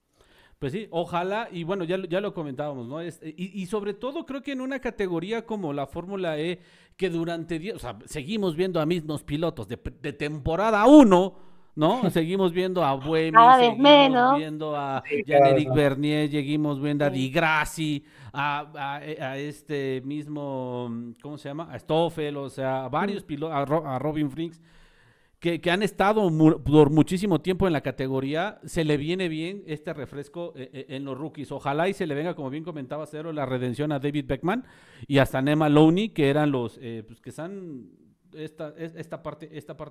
Pues sí, ojalá, y bueno, ya lo comentábamos, ¿no? Y sobre todo creo que en una categoría como la Fórmula E, que durante 10, o sea, seguimos viendo a mismos pilotos de temporada 1, ¿no? Seguimos viendo a Buemi, Cada vez seguimos menos. viendo a Sí, cada vez Jean-Éric más. Vernier, seguimos viendo a Sí. Di Grassi, a este mismo, ¿cómo se llama? A Stoffel, o sea, a varios pilotos, a Robin Frings que han estado por muchísimo tiempo en la categoría, se le viene bien este refresco en los rookies. Ojalá y se le venga, como bien comentaba Cero, la redención a David Beckman y hasta Nema Lowney, que eran los pues que están esta parte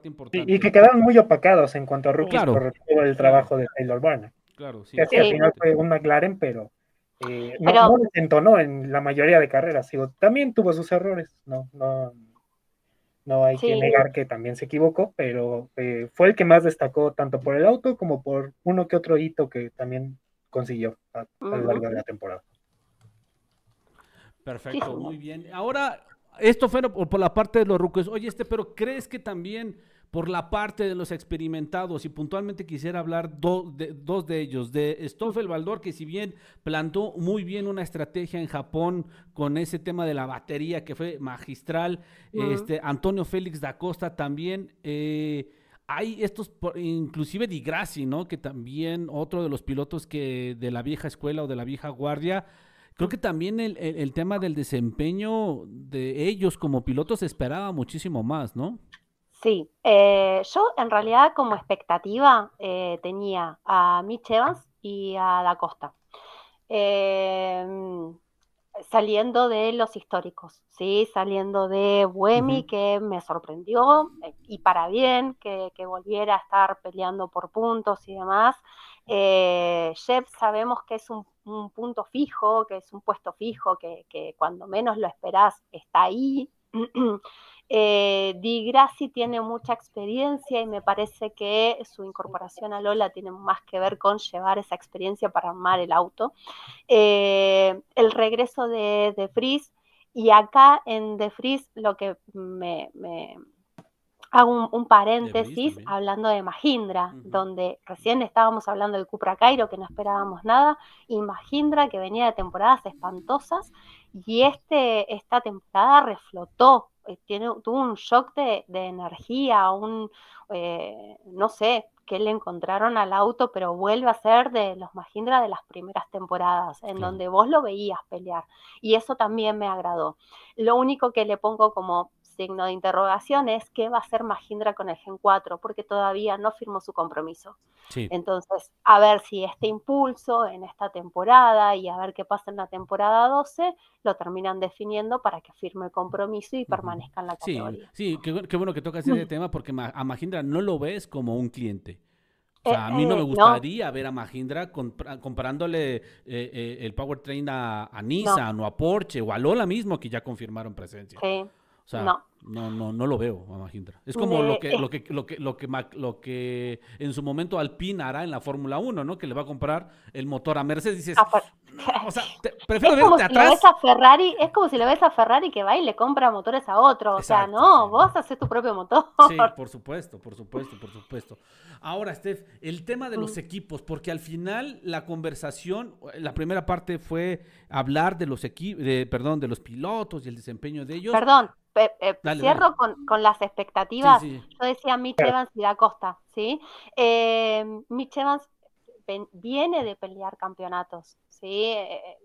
importante. Y que quedaron muy opacados en cuanto a rookies Claro, por todo el trabajo de Taylor Burner. claro, sí, Que sí, al Sí. final exactamente. fue un McLaren, pero Pero no desentonó en la mayoría de carreras. Digo, también tuvo sus errores, no hay que sí. negar que también se equivocó, pero fue el que más destacó tanto por el auto como por uno que otro hito que también consiguió a lo largo de la temporada. Sí, Perfecto, señor. muy bien. Ahora, esto fue por la parte de los rookies. Oye, pero ¿crees que también por la parte de los experimentados, y puntualmente quisiera hablar dos de ellos, de Stoffel Baldor, que si bien plantó muy bien una estrategia en Japón con ese tema de la batería que fue magistral, Antonio Félix da Costa también, hay estos, inclusive Di Grassi, ¿no? Que también otro de los pilotos que de la vieja escuela o de la vieja guardia. Creo que también el tema del desempeño de ellos como pilotos se esperaba muchísimo más, ¿no? Sí, yo en realidad como expectativa tenía a Mitch Evans y a Da Costa. Saliendo de los históricos, ¿sí? Saliendo de Buemi, que me sorprendió, y para bien, que volviera a estar peleando por puntos y demás. Jeb sabemos que es un punto fijo, que es un puesto fijo, que cuando menos lo esperás está ahí. Di Grassi tiene mucha experiencia y me parece que su incorporación a Lola tiene más que ver con llevar esa experiencia para armar el auto. El regreso de Vries, y acá en De Vries lo que me hago un paréntesis hablando de Mahindra, donde recién estábamos hablando del Cupra Cairo, que no esperábamos nada, y Mahindra, que venía de temporadas espantosas, y esta temporada reflotó, tuvo un shock de energía, no sé qué le encontraron al auto, pero vuelve a ser de los Mahindra de las primeras temporadas, en donde vos lo veías pelear, y eso también me agradó. Lo único que le pongo como signo de interrogación es qué va a hacer Mahindra con el Gen 4, porque todavía no firmó su compromiso. Sí. Entonces, a ver si este impulso en esta temporada y a ver qué pasa en la temporada 12 lo terminan definiendo para que firme el compromiso y permanezca en la categoría. Sí, qué bueno que tocas ese tema, porque a Mahindra no lo ves como un cliente. O sea, a mí no me gustaría ver a Mahindra comprándole el powertrain a Nissan o a Porsche o a Lola mismo, que ya confirmaron presencia. Sí. O sea, no lo veo a Mahindra. Es como lo que en su momento Alpine hará en la Fórmula 1, ¿no? Que le va a comprar el motor a Mercedes. Dices, o sea, prefiero verte atrás. Es como si lo ves a Ferrari que va y le compra motores a otro. Exacto, o sea, no, vos haces tu propio motor. Sí, por supuesto. Ahora, Steph, el tema de los equipos, porque al final la conversación, la primera parte fue hablar de los de los pilotos y el desempeño de ellos. Perdón, cierro con las expectativas. Sí. Yo decía Mitch Evans y Da Costa, ¿sí? Mitch Evans viene de pelear campeonatos, ¿sí?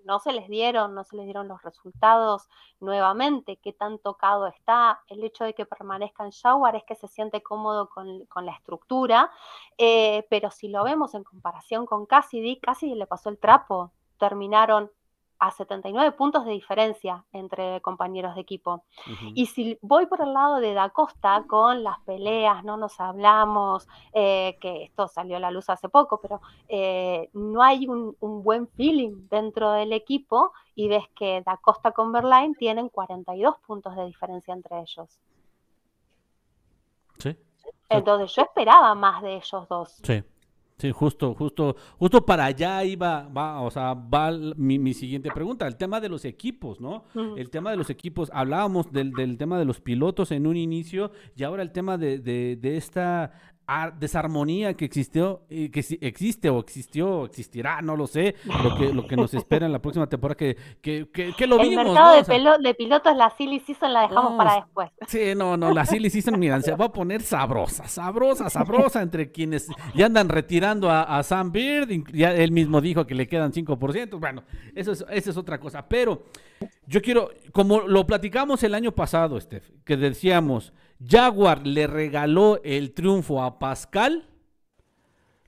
No se les dieron los resultados nuevamente, qué tan tocado está. El hecho de que permanezca en Jaguar es que se siente cómodo con la estructura, pero si lo vemos en comparación con Cassidy le pasó el trapo. Terminaron a 79 puntos de diferencia entre compañeros de equipo. Ujú. Y si voy por el lado de Da Costa, con las peleas, no nos hablamos, que esto salió a la luz hace poco, pero no hay un buen feeling dentro del equipo, y ves que Da Costa con Verlaine tienen 42 puntos de diferencia entre ellos. Sí. Entonces yo esperaba más de ellos dos. Sí. Sí, justo para allá va mi siguiente pregunta, el tema de los equipos, ¿no? El tema de los equipos, hablábamos del tema de los pilotos en un inicio, y ahora el tema de esta desarmonía que existió, existe o existirá, no lo sé, lo que nos espera en la próxima temporada, que lo El vimos, mercado ¿no? de, O sea, de pilotos, la silly season la dejamos no, para después. sí, no, la silly season, mira, se va a poner sabrosa entre quienes ya andan retirando a Sam Beard, ya él mismo dijo que le quedan 5%, bueno, esa es otra cosa, pero yo quiero, como lo platicamos el año pasado, Steph, que decíamos, Jaguar le regaló el triunfo a Pascal,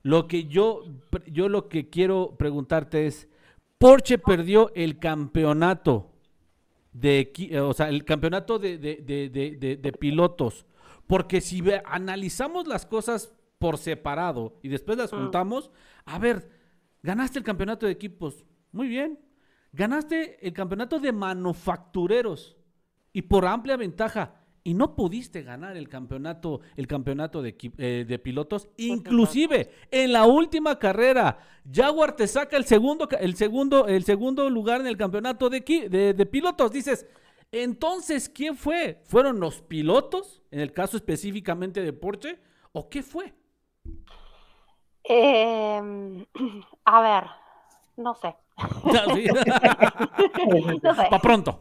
lo que yo lo que quiero preguntarte es, Porsche perdió el campeonato o sea, el campeonato de pilotos, porque si analizamos las cosas por separado y después las juntamos, a ver, ganaste el campeonato de equipos, muy bien, ganaste el campeonato de manufactureros y por amplia ventaja, y no pudiste ganar el campeonato de pilotos, inclusive en la última carrera, Jaguar te saca el segundo lugar en el campeonato de pilotos. Dices, entonces, ¿quién fue? ¿Fueron los pilotos, en el caso específicamente de Porsche, o qué fue? A ver, no sé. ¿Sí? No sé. Pa' pronto.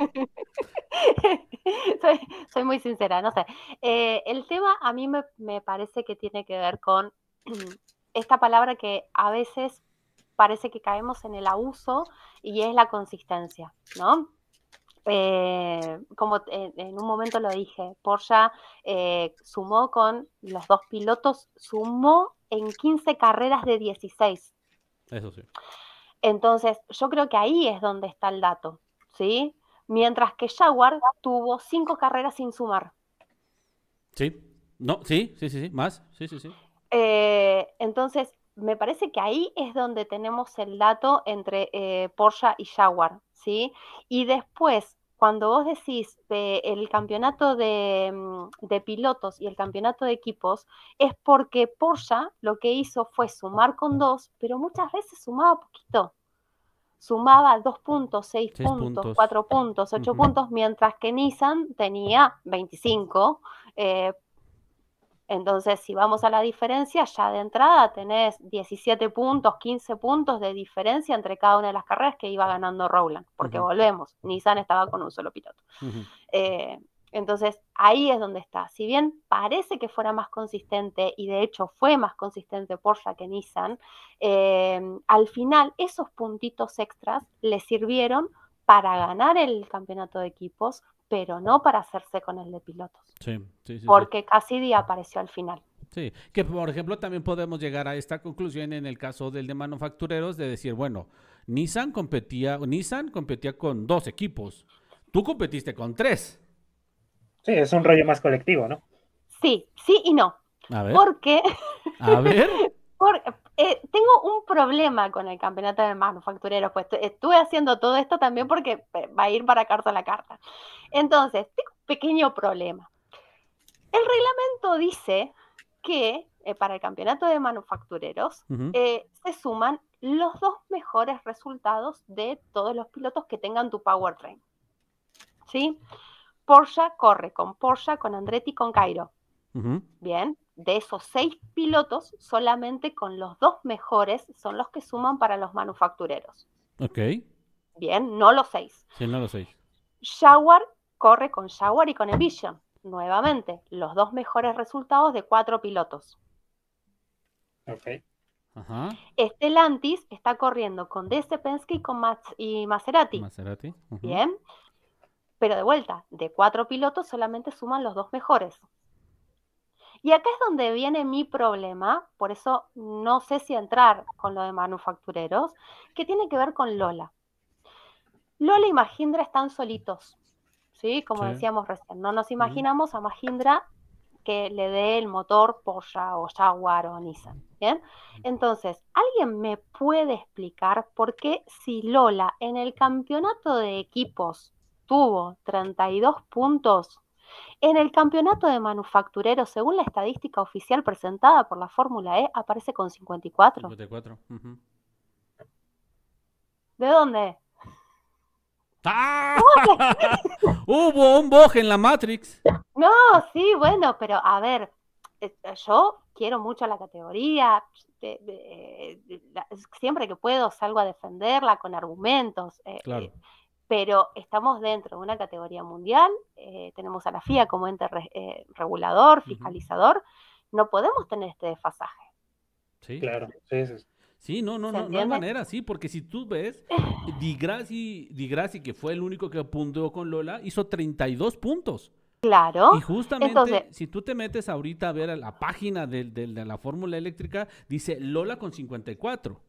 Soy muy sincera, no sé. El tema a mí me parece que tiene que ver con esta palabra que a veces parece que caemos en el abuso, y es la consistencia, ¿no? Como en un momento lo dije, Porsche sumó con los dos pilotos, sumó en 15 carreras de 16. Eso sí. Entonces, yo creo que ahí es donde está el dato, ¿sí? Mientras que Jaguar tuvo 5 carreras sin sumar. Sí, no, sí, más, sí. Entonces, me parece que ahí es donde tenemos el dato entre Porsche y Jaguar, ¿sí? Y después, cuando vos decís el campeonato de pilotos y el campeonato de equipos, es porque Porsche lo que hizo fue sumar con 2, pero muchas veces sumaba poquito. Sumaba 2 puntos, 6 puntos, 4 puntos, 8 puntos, mientras que Nissan tenía 25. Entonces, si vamos a la diferencia, ya de entrada tenés 17 puntos, 15 puntos de diferencia entre cada una de las carreras que iba ganando Rowland, porque volvemos, Nissan estaba con un solo piloto. Entonces, ahí es donde está. Si bien parece que fuera más consistente, y de hecho fue más consistente Porsche que Nissan, al final esos puntitos extras le sirvieron para ganar el campeonato de equipos, pero no para hacerse con el de pilotos. Sí. Porque Cassidy apareció al final. Sí, que por ejemplo también podemos llegar a esta conclusión en el caso del de manufactureros, de decir, bueno, Nissan competía con 2 equipos, tú competiste con 3. Sí, es un rollo más colectivo, ¿no? Sí y no. A ver. Porque A ver. tengo un problema con el campeonato de manufactureros, pues estuve haciendo todo esto también porque va a ir para carta la carta. Entonces, tengo un pequeño problema. El reglamento dice que para el campeonato de manufactureros se suman los 2 mejores resultados de todos los pilotos que tengan tu powertrain, ¿sí? Porsche corre con Porsche, con Andretti, con Cairo. Bien, de esos 6 pilotos, solamente con los 2 mejores son los que suman para los manufactureros. Ok. Bien, no los 6. Sí, no los 6. Jaguar corre con Jaguar y con Envision. Nuevamente, los 2 mejores resultados de 4 pilotos. Ok. Ajá. Stellantis está corriendo con DS Penske y Maserati. Bien. Pero de vuelta, de 4 pilotos solamente suman los 2 mejores. Y acá es donde viene mi problema, por eso no sé si entrar con lo de manufactureros, que tiene que ver con Lola. Lola y Mahindra están solitos, ¿sí? Como Sí. decíamos recién, no nos imaginamos a Mahindra que le dé el motor Porsche o Jaguar o Nissan, ¿bien? Entonces, ¿alguien me puede explicar por qué si Lola en el campeonato de equipos tuvo 32 puntos, en el campeonato de manufactureros, según la estadística oficial presentada por la Fórmula E, aparece con 54? 54. ¿De dónde? ¡Ah! Hubo un bug en la Matrix. No, sí, bueno, pero a ver, yo quiero mucho la categoría, siempre que puedo salgo a defenderla con argumentos, Claro. pero estamos dentro de una categoría mundial, tenemos a la FIA como ente regulador, fiscalizador, no podemos tener este desfasaje. Sí. Claro, sí, sí. Sí, no hay manera, sí, porque si tú ves, Di Grassi, que fue el único que puntuó con Lola, hizo 32 puntos. Claro. Y justamente, entonces, si tú te metes ahorita a ver a la página de la Fórmula Eléctrica, dice Lola con 54.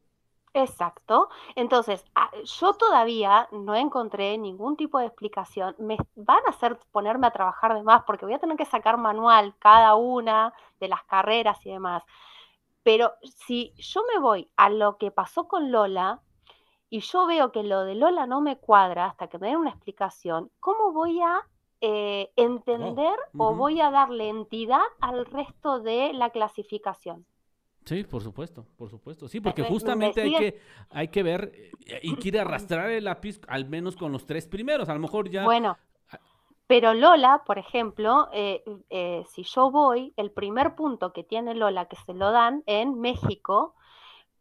Exacto. Entonces, yo todavía no encontré ningún tipo de explicación. Me van a hacer ponerme a trabajar de más porque voy a tener que sacar manual cada una de las carreras y demás. Pero si yo me voy a lo que pasó con Lola y yo veo que lo de Lola no me cuadra hasta que me den una explicación, ¿cómo voy a entender o voy a darle entidad al resto de la clasificación? Sí, por supuesto, por supuesto. Sí, porque justamente hay que ver y quiere arrastrar el lápiz al menos con los 3 primeros. A lo mejor ya. Bueno, pero Lola, por ejemplo, si yo voy, el primer punto que tiene Lola, que se lo dan en México,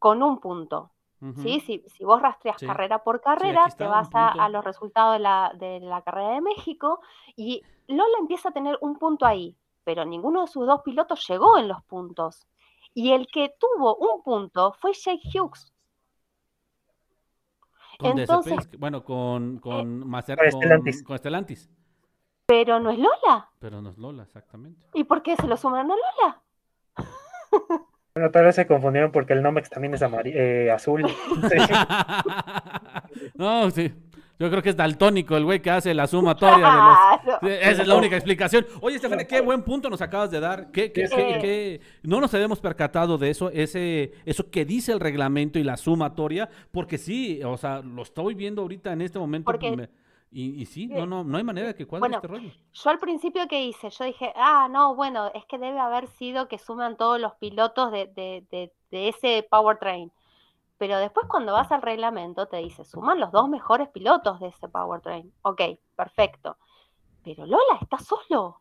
con un punto. ¿Sí? Si vos rastreas carrera por carrera, te vas a los resultados de la carrera de México y Lola empieza a tener un punto ahí, pero ninguno de sus dos pilotos llegó en los puntos. Y el que tuvo un punto fue Jake Hughes. Con Entonces, con Stellantis. Pero no es Lola. Pero no es Lola, exactamente. ¿Y por qué se lo suman a Lola? Bueno, tal vez se confundieron porque el Nomex también es azul. Sí. No, sí. Yo creo que es daltónico el güey que hace la sumatoria de los. Esa es la única explicación. Oye, Estefania, qué buen punto nos acabas de dar. No nos habíamos percatado de eso, eso que dice el reglamento y la sumatoria, porque sí, o sea, lo estoy viendo ahorita en este momento. Y sí, no hay manera de que cuadre este rollo. Yo al principio que hice, yo dije, no, bueno, es que debe haber sido que suman todos los pilotos de ese powertrain. Pero después cuando vas al reglamento te dice, suman los 2 mejores pilotos de ese powertrain. Ok, perfecto. Pero Lola está solo.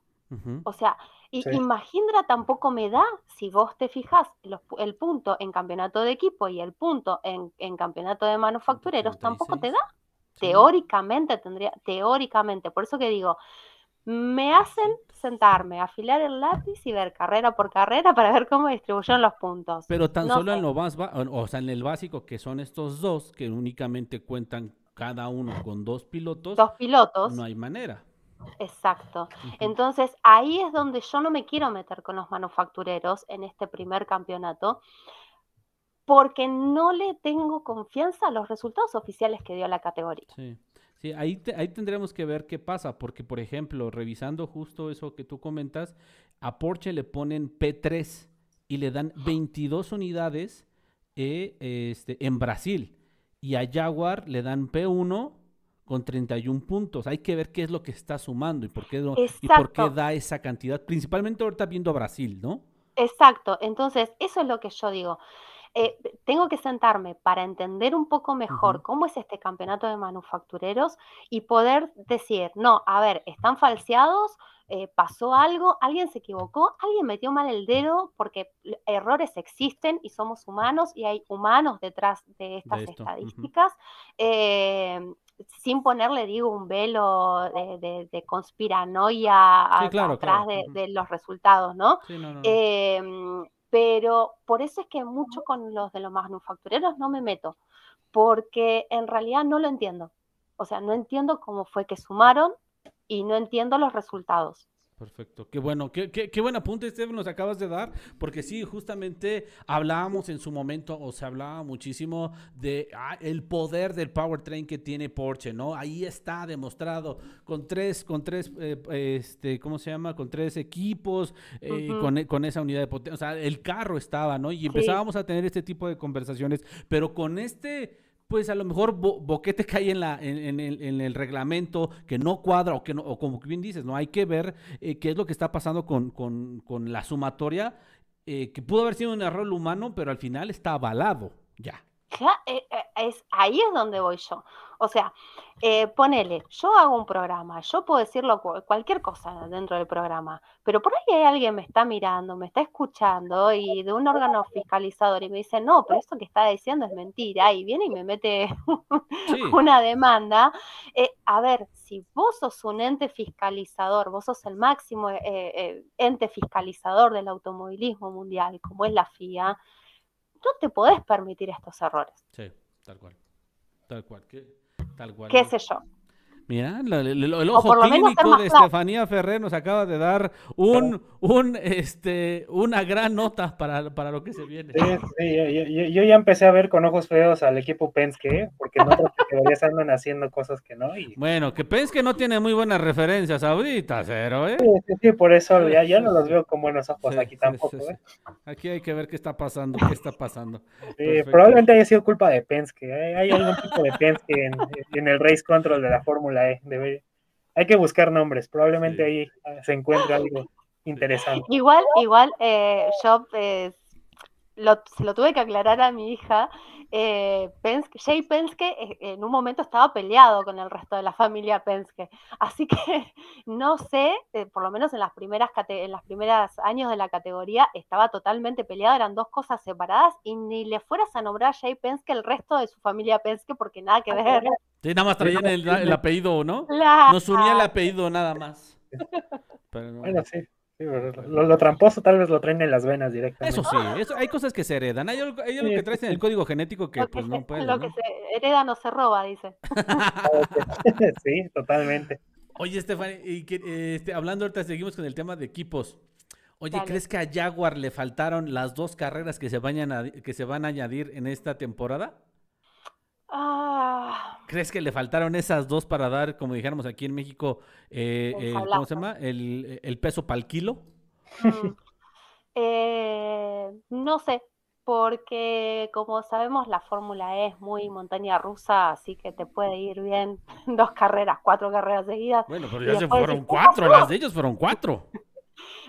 O sea, y Mahindra tampoco me da, si vos te fijas, el punto en campeonato de equipo y el punto en campeonato de manufactureros 36. Tampoco te da. Sí. Teóricamente, por eso que digo, me hacen sentarme, afilar el lápiz y ver carrera por carrera para ver cómo distribuyen los puntos. Pero tan solo en lo más, o sea, en el básico, que son estos dos, que únicamente cuentan cada uno con 2 pilotos. 2 pilotos. No hay manera. Exacto. Entonces, ahí es donde yo no me quiero meter con los manufactureros en este primer campeonato, porque no le tengo confianza a los resultados oficiales que dio la categoría. Sí, ahí tendremos que ver qué pasa, porque, por ejemplo, revisando justo eso que tú comentas, a Porsche le ponen P3 y le dan 22 unidades en Brasil, y a Jaguar le dan P1 con 31 puntos. Hay que ver qué es lo que está sumando y por qué da esa cantidad, principalmente ahorita viendo a Brasil, ¿no? Exacto, entonces eso es lo que yo digo. Tengo que sentarme para entender un poco mejor cómo es este campeonato de manufactureros y poder decir, no, a ver, están falseados, pasó algo, alguien se equivocó, alguien metió mal el dedo, porque errores existen y somos humanos y hay humanos detrás de estas estadísticas. Sin ponerle, digo, un velo de conspiranoia atrás de los resultados, ¿no? Sí, no. Pero por eso es que mucho con los de los manufactureros no me meto, porque en realidad no lo entiendo. O sea, no entiendo cómo fue que sumaron y no entiendo los resultados. Perfecto, qué bueno, qué buen apunte, Esteban, nos acabas de dar, porque sí, justamente hablábamos en su momento, o se hablaba muchísimo de el poder del powertrain que tiene Porsche, ¿no? Ahí está demostrado ¿cómo se llama? Con tres equipos, con esa unidad de potencia, o sea, el carro estaba, ¿no? Y empezábamos a tener este tipo de conversaciones, pero con pues a lo mejor boquete cae en el reglamento que no cuadra o que no, o como bien dices, no hay que ver qué es lo que está pasando con la sumatoria, que pudo haber sido un error humano, pero al final está avalado ya. Ahí es donde voy yo. O sea, ponele, yo hago un programa, yo puedo decirlo cualquier cosa dentro del programa, pero por ahí alguien me está mirando, me está escuchando y de un órgano fiscalizador y me dice, no, pero esto que está diciendo es mentira, y viene y me mete una demanda. A ver, si vos sos un ente fiscalizador, vos sos el máximo ente fiscalizador del automovilismo mundial, como es la FIA, no te podés permitir estos errores. Sí, tal cual. Tal cual. ¿Qué sé yo? Mira, el ojo clínico de Estefanía Ferrer nos acaba de dar una gran nota para lo que se viene. Sí, yo ya empecé a ver con ojos feos al equipo Penske, porque en otras categorías andan haciendo cosas que no. Bueno, que Penske no tiene muy buenas referencias ahorita, Cero, ¿eh? Sí, por eso ya no los veo con buenos ojos aquí tampoco. Sí. Aquí hay que ver qué está pasando, probablemente haya sido culpa de Penske. Hay algún tipo de Penske en el race control de la Fórmula E. Hay que buscar nombres, probablemente ahí se encuentre algo interesante. Igual, yo se lo tuve que aclarar a mi hija. Jay Penske en un momento estaba peleado con el resto de la familia Penske, así que no sé, por lo menos en las primeras años de la categoría estaba totalmente peleado, eran dos cosas separadas, y ni le fueras a nombrar a Jay Penske el resto de su familia Penske, porque nada que ver. Sí, nada más traían el apellido, ¿no? Claro. Nos unía el apellido nada más. Pero no. Bueno, sí. Lo tramposo tal vez lo traen en las venas directamente. Eso sí, hay cosas que se heredan. Hay algo que traes en el código genético que pues no puede. Lo que se hereda no se roba, dice. Sí, totalmente. Oye, Estefan, hablando ahorita, seguimos con el tema de equipos. Oye, dale. ¿Crees que a Jaguar le faltaron las 2 carreras que se van a añadir en esta temporada? ¿Crees que le faltaron esas 2 para dar, como dijéramos aquí en México, ¿cómo se llama? El peso para el kilo? No sé, porque como sabemos la Fórmula E es muy montaña rusa, así que te puede ir bien 2 carreras, 4 carreras seguidas. Bueno, pero ya se fueron 4, las de ellos fueron 4.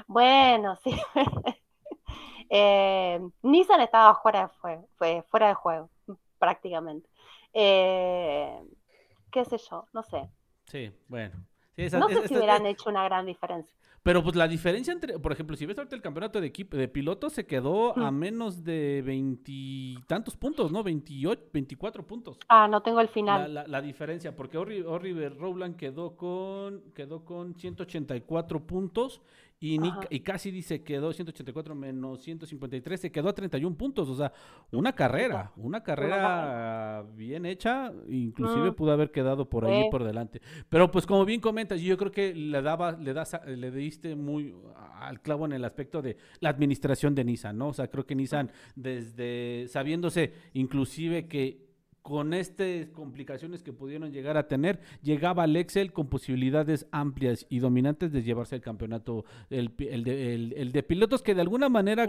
Bueno, sí. Nissan estaba fuera de juego, prácticamente. Qué sé yo, no sé. Sí, bueno. Sí, no sé si hubieran hecho una gran diferencia. Pero pues la diferencia entre, por ejemplo, si ves ahorita el campeonato de pilotos se quedó a menos de 20 y tantos puntos, ¿no? 28, 24 puntos. No tengo el final. La diferencia, porque Oliver Rowland quedó con 184 puntos y Cassidy se quedó 184 menos 153, se quedó a 31 puntos, o sea, una carrera bien hecha, inclusive pudo haber quedado por ahí por delante. Pero pues como bien comentas, yo creo que le diste muy al clavo en el aspecto de la administración de Nissan, ¿no? O sea, creo que Nissan desde sabiéndose inclusive que con estas complicaciones que pudieron llegar a tener, llegaba al Excel con posibilidades amplias y dominantes de llevarse el campeonato, el de pilotos, que de alguna manera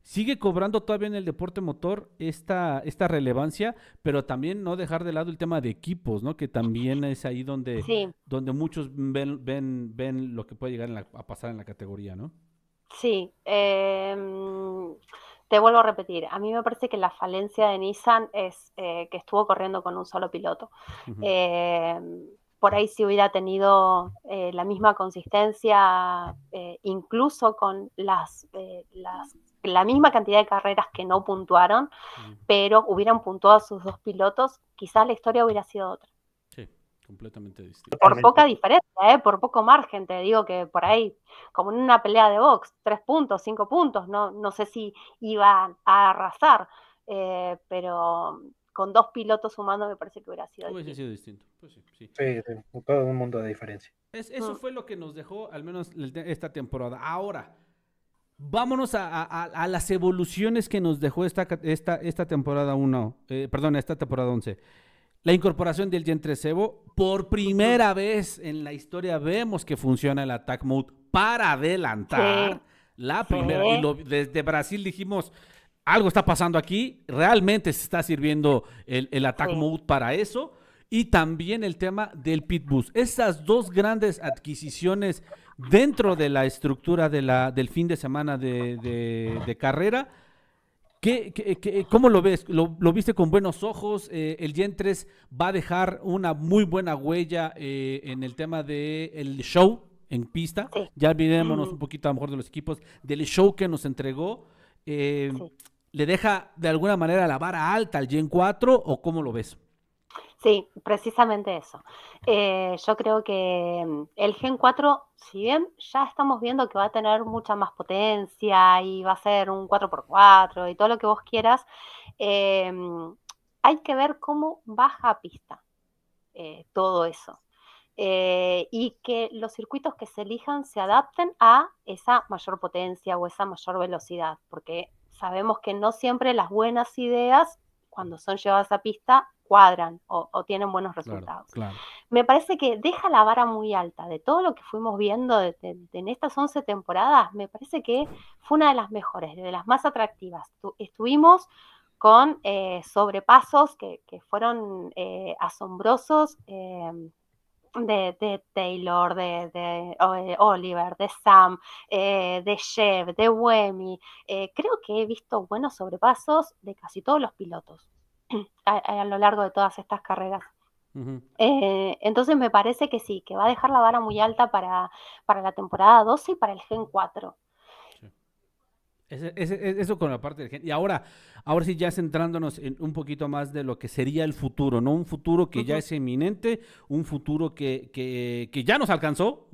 sigue cobrando todavía en el deporte motor esta relevancia, pero también no dejar de lado el tema de equipos, ¿no? Que también es ahí donde muchos ven lo que puede llegar a pasar en la categoría, ¿no? Sí, te vuelvo a repetir, a mí me parece que la falencia de Nissan es que estuvo corriendo con un solo piloto. Por ahí si hubiera tenido la misma consistencia, incluso con la misma cantidad de carreras que no puntuaron, pero hubieran puntuado a sus 2 pilotos, quizás la historia hubiera sido otra. Sí, completamente distinto. Por poca diferencia, por poco margen, te digo que por ahí, como en una pelea de box, 3 puntos, 5 puntos, no sé si iban a arrasar, pero con 2 pilotos sumando me parece que hubiera sido distinto. Pues sí. Sí, todo un mundo de diferencia. Eso fue lo que nos dejó, al menos esta temporada. Ahora, vámonos a las evoluciones que nos dejó esta temporada 1, esta temporada 11. La incorporación del Gen 3 Evo. Por primera vez en la historia vemos que funciona el Attack Mode para adelantar. Sí. La primera. Sí. Y desde Brasil dijimos, algo está pasando aquí. Realmente se está sirviendo el Attack Mode para eso. Y también el tema del Pit Boost. Esas dos grandes adquisiciones dentro de la estructura del fin de semana de carrera. ¿Cómo lo ves? ¿Lo viste con buenos ojos? El Gen 3 va a dejar una muy buena huella en el tema del show en pista. Sí. Ya olvidémonos un poquito a lo mejor de los equipos, del show que nos entregó. Sí. ¿Le deja de alguna manera la vara alta al Gen 4 o cómo lo ves? Sí, precisamente eso. Yo creo que el Gen 4, si bien ya estamos viendo que va a tener mucha más potencia y va a ser un 4x4 y todo lo que vos quieras, hay que ver cómo baja a pista todo eso. Y que los circuitos que se elijan se adapten a esa mayor potencia o esa mayor velocidad, porque sabemos que no siempre las buenas ideas, cuando son llevadas a pista, cuadran o tienen buenos resultados. Claro. Me parece que deja la vara muy alta. De todo lo que fuimos viendo en estas 11 temporadas, me parece que fue una de las mejores, de las más atractivas. Estuvimos con sobrepasos que fueron asombrosos, de Taylor, de Oliver, de Sam, de Chev, de Buemi. Creo que he visto buenos sobrepasos de casi todos los pilotos a lo largo de todas estas carreras. Uh-huh. Entonces me parece que sí, que va a dejar la vara muy alta para la temporada 12 y para el Gen 4. Sí. Eso con la parte del Gen. Y ahora sí, ya centrándonos en un poquito más de lo que sería el futuro, ¿no? Un futuro que ya es eminente, un futuro que ya nos alcanzó.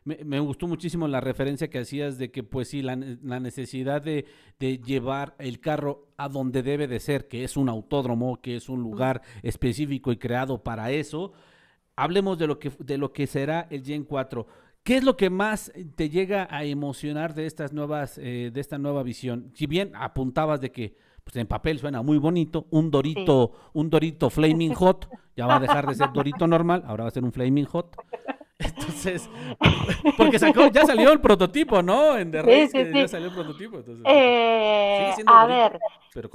Me gustó muchísimo la referencia que hacías de que, pues sí, la necesidad de llevar el carro a donde debe de ser, que es un autódromo, que es un lugar específico y creado para eso. Hablemos de lo que será el Gen 4. ¿Qué es lo que más te llega a emocionar de esta nueva visión? Si bien apuntabas de que pues en papel suena muy bonito, un Dorito Flaming Hot, ya va a dejar de ser Dorito normal, ahora va a ser un Flaming Hot. Entonces, porque ya salió el prototipo, ¿no? En The Race sí. Ya salió el prototipo. Entonces, a ver, pero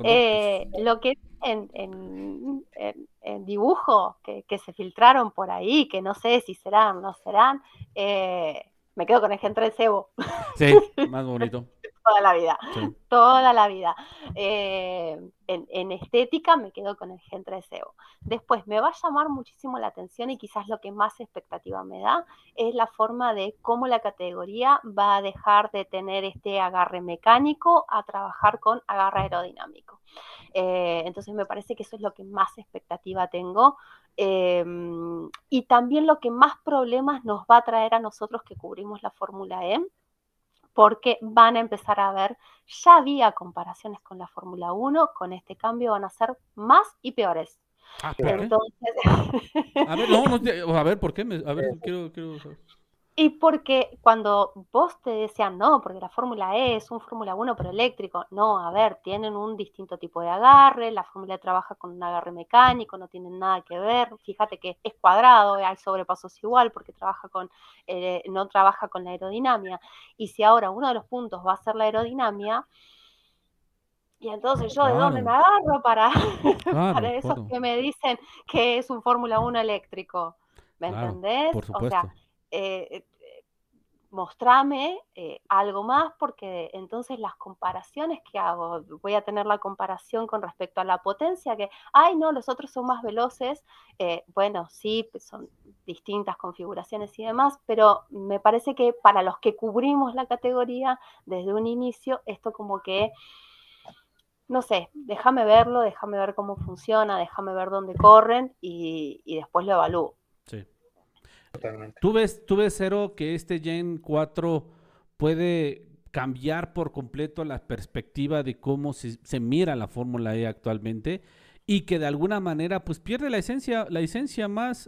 lo que en dibujo que se filtraron por ahí, que no sé si serán o no serán, me quedo con el Gen 3 Evo. Sí, más bonito. Toda la vida, sí. Toda la vida. En estética me quedo con el Gen 3 Evo. Después me va a llamar muchísimo la atención y quizás lo que más expectativa me da es la forma de cómo la categoría va a dejar de tener este agarre mecánico a trabajar con agarre aerodinámico. Entonces me parece que eso es lo que más expectativa tengo. Y también lo que más problemas nos va a traer a nosotros que cubrimos la Fórmula E, porque van a empezar a ver, ya había comparaciones con la Fórmula 1, con este cambio van a ser más y peores. Entonces... A ver, ¿por qué? Quiero saber. Y porque cuando vos te decían, no, porque la Fórmula E es un Fórmula 1 pero eléctrico, no, a ver, tienen un distinto tipo de agarre, la Fórmula E trabaja con un agarre mecánico, no tienen nada que ver, fíjate que es cuadrado, hay sobrepasos igual porque no trabaja con la aerodinámica, y si ahora uno de los puntos va a ser la aerodinámica, y entonces yo, ¿de dónde me agarro para esos que me dicen que es un Fórmula 1 eléctrico? ¿Me entendés? Por supuesto. O sea, mostrame algo más, porque entonces las comparaciones que hago, voy a tener la comparación con respecto a la potencia, que, no, los otros son más veloces, bueno, sí, son distintas configuraciones y demás, pero me parece que para los que cubrimos la categoría desde un inicio, esto como que, no sé, déjame verlo, déjame ver cómo funciona, déjame ver dónde corren y después lo evalúo. Sí. Totalmente. ¿Tú ves, Cero, que este Gen 4 puede cambiar por completo la perspectiva de cómo se mira la Fórmula E actualmente y que de alguna manera pues pierde la esencia más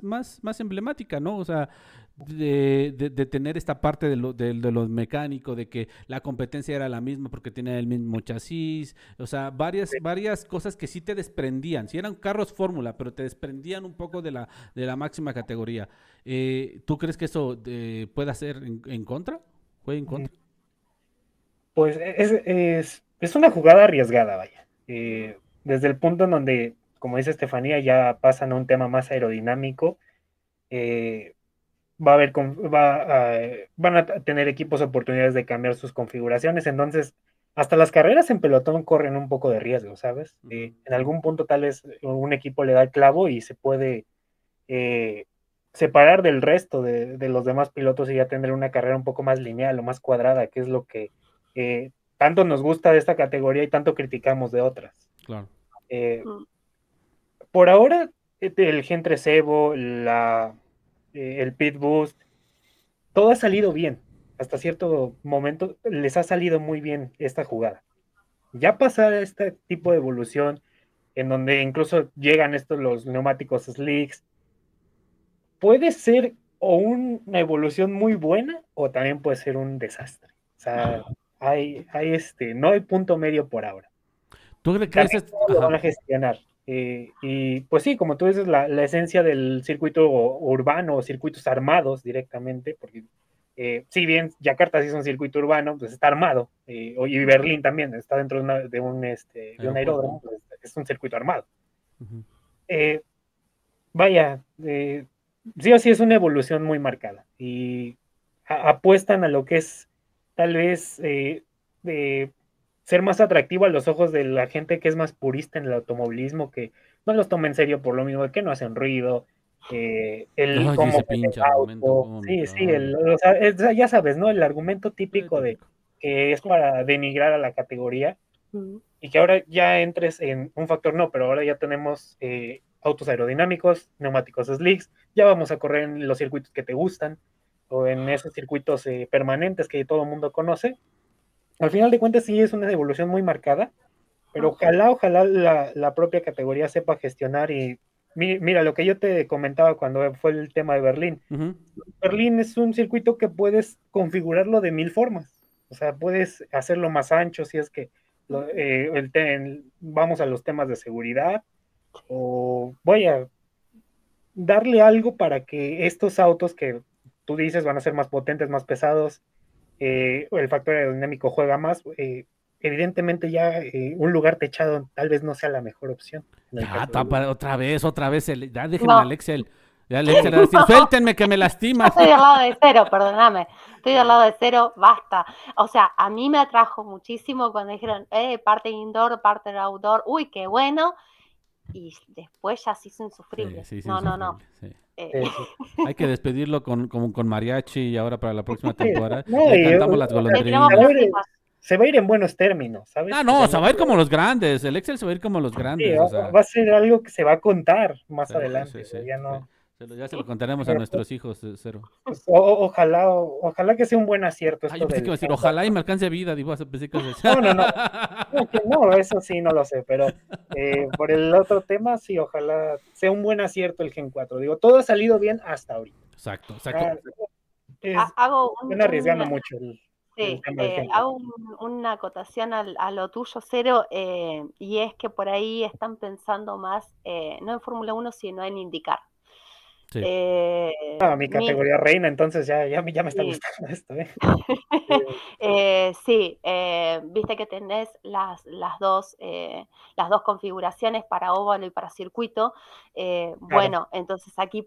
emblemática, ¿no? O sea, de tener esta parte de lo mecánico, de que la competencia era la misma porque tenía el mismo chasis, o sea, varias cosas que sí te desprendían, sí eran carros fórmula, pero te desprendían un poco de la máxima categoría. ¿Tú crees que eso pueda ser en contra? ¿Juega en contra? Pues es una jugada arriesgada, vaya. Desde el punto en donde, como dice Estefanía, ya pasan a un tema más aerodinámico, va a haber, van a tener equipos oportunidades de cambiar sus configuraciones, entonces hasta las carreras en pelotón corren un poco de riesgo, ¿sabes? En algún punto tal vez un equipo le da el clavo y se puede separar del resto de los demás pilotos y ya tener una carrera un poco más lineal o más cuadrada, que es lo que tanto nos gusta de esta categoría y tanto criticamos de otras. Claro. Por ahora, el Gen 3 Evo, el Pit Boost, todo ha salido bien. Hasta cierto momento les ha salido muy bien esta jugada. Ya pasar a este tipo de evolución, en donde incluso llegan los neumáticos slicks, puede ser o una evolución muy buena o también puede ser un desastre. O sea, no hay punto medio por ahora. ¿Tú crees que lo van a gestionar? Y pues sí, como tú dices, la esencia del circuito urbano o circuitos armados directamente, porque si bien Yakarta sí es un circuito urbano, pues está armado, y Berlín también está dentro de un aeródromo, pues es un circuito armado. Vaya, sí o sí es una evolución muy marcada y apuestan a lo que es tal vez ser más atractivo a los ojos de la gente que es más purista en el automovilismo, que no los toma en serio por lo mismo de que no hacen ruido, cómo se pincha el argumento. ya sabes, ¿no? El argumento típico de que es para denigrar a la categoría y que ahora ya entres en un factor no, pero ahora ya tenemos autos aerodinámicos, neumáticos slicks, ya vamos a correr en los circuitos que te gustan o en esos circuitos permanentes que todo el mundo conoce. Al final de cuentas sí es una evolución muy marcada, pero ojalá la propia categoría sepa gestionar y mira, lo que yo te comentaba cuando fue el tema de Berlín. Berlín es un circuito que puedes configurarlo de 1000 formas. O sea, puedes hacerlo más ancho si es que vamos a los temas de seguridad o voy a darle algo para que estos autos que tú dices van a ser más potentes, más pesados, el factor aerodinámico juega más, evidentemente ya un lugar techado tal vez no sea la mejor opción. Otra vez, ya déjenme al Excel. Ya el Excel va a decir, suéltenme que me lastima. Estoy del lado de cero, perdóname. Estoy del lado de cero, basta. O sea, a mí me atrajo muchísimo cuando dijeron, parte indoor, parte outdoor, uy, qué bueno. Y después ya se hizo insufrible. Sí, no. Sí. Hay que despedirlo con mariachi y ahora para la próxima temporada le cantamos las golondrinas. Se va a ir en buenos términos, ¿sabes? Se va a ir como los grandes. El Excel se va a ir como los grandes. Sí, va a ser algo que se va a contar más adelante. Ya no. Ya se lo contaremos a nuestros hijos, Cero. Pues, ojalá que sea un buen acierto. Yo pensé que iba a decir, ojalá y me alcance vida. Digo, No, eso sí no lo sé, pero por el otro tema, sí, ojalá sea un buen acierto el Gen 4. Digo, todo ha salido bien hasta ahorita. Exacto. Están arriesgando mucho. Hago una acotación a lo tuyo, Cero, y es que por ahí están pensando más, no en Fórmula 1, sino en IndyCar. Sí. Mi categoría reina, entonces ya me está gustando esto. Sí, viste que tenés las dos configuraciones para óvalo y para circuito. Bueno, entonces aquí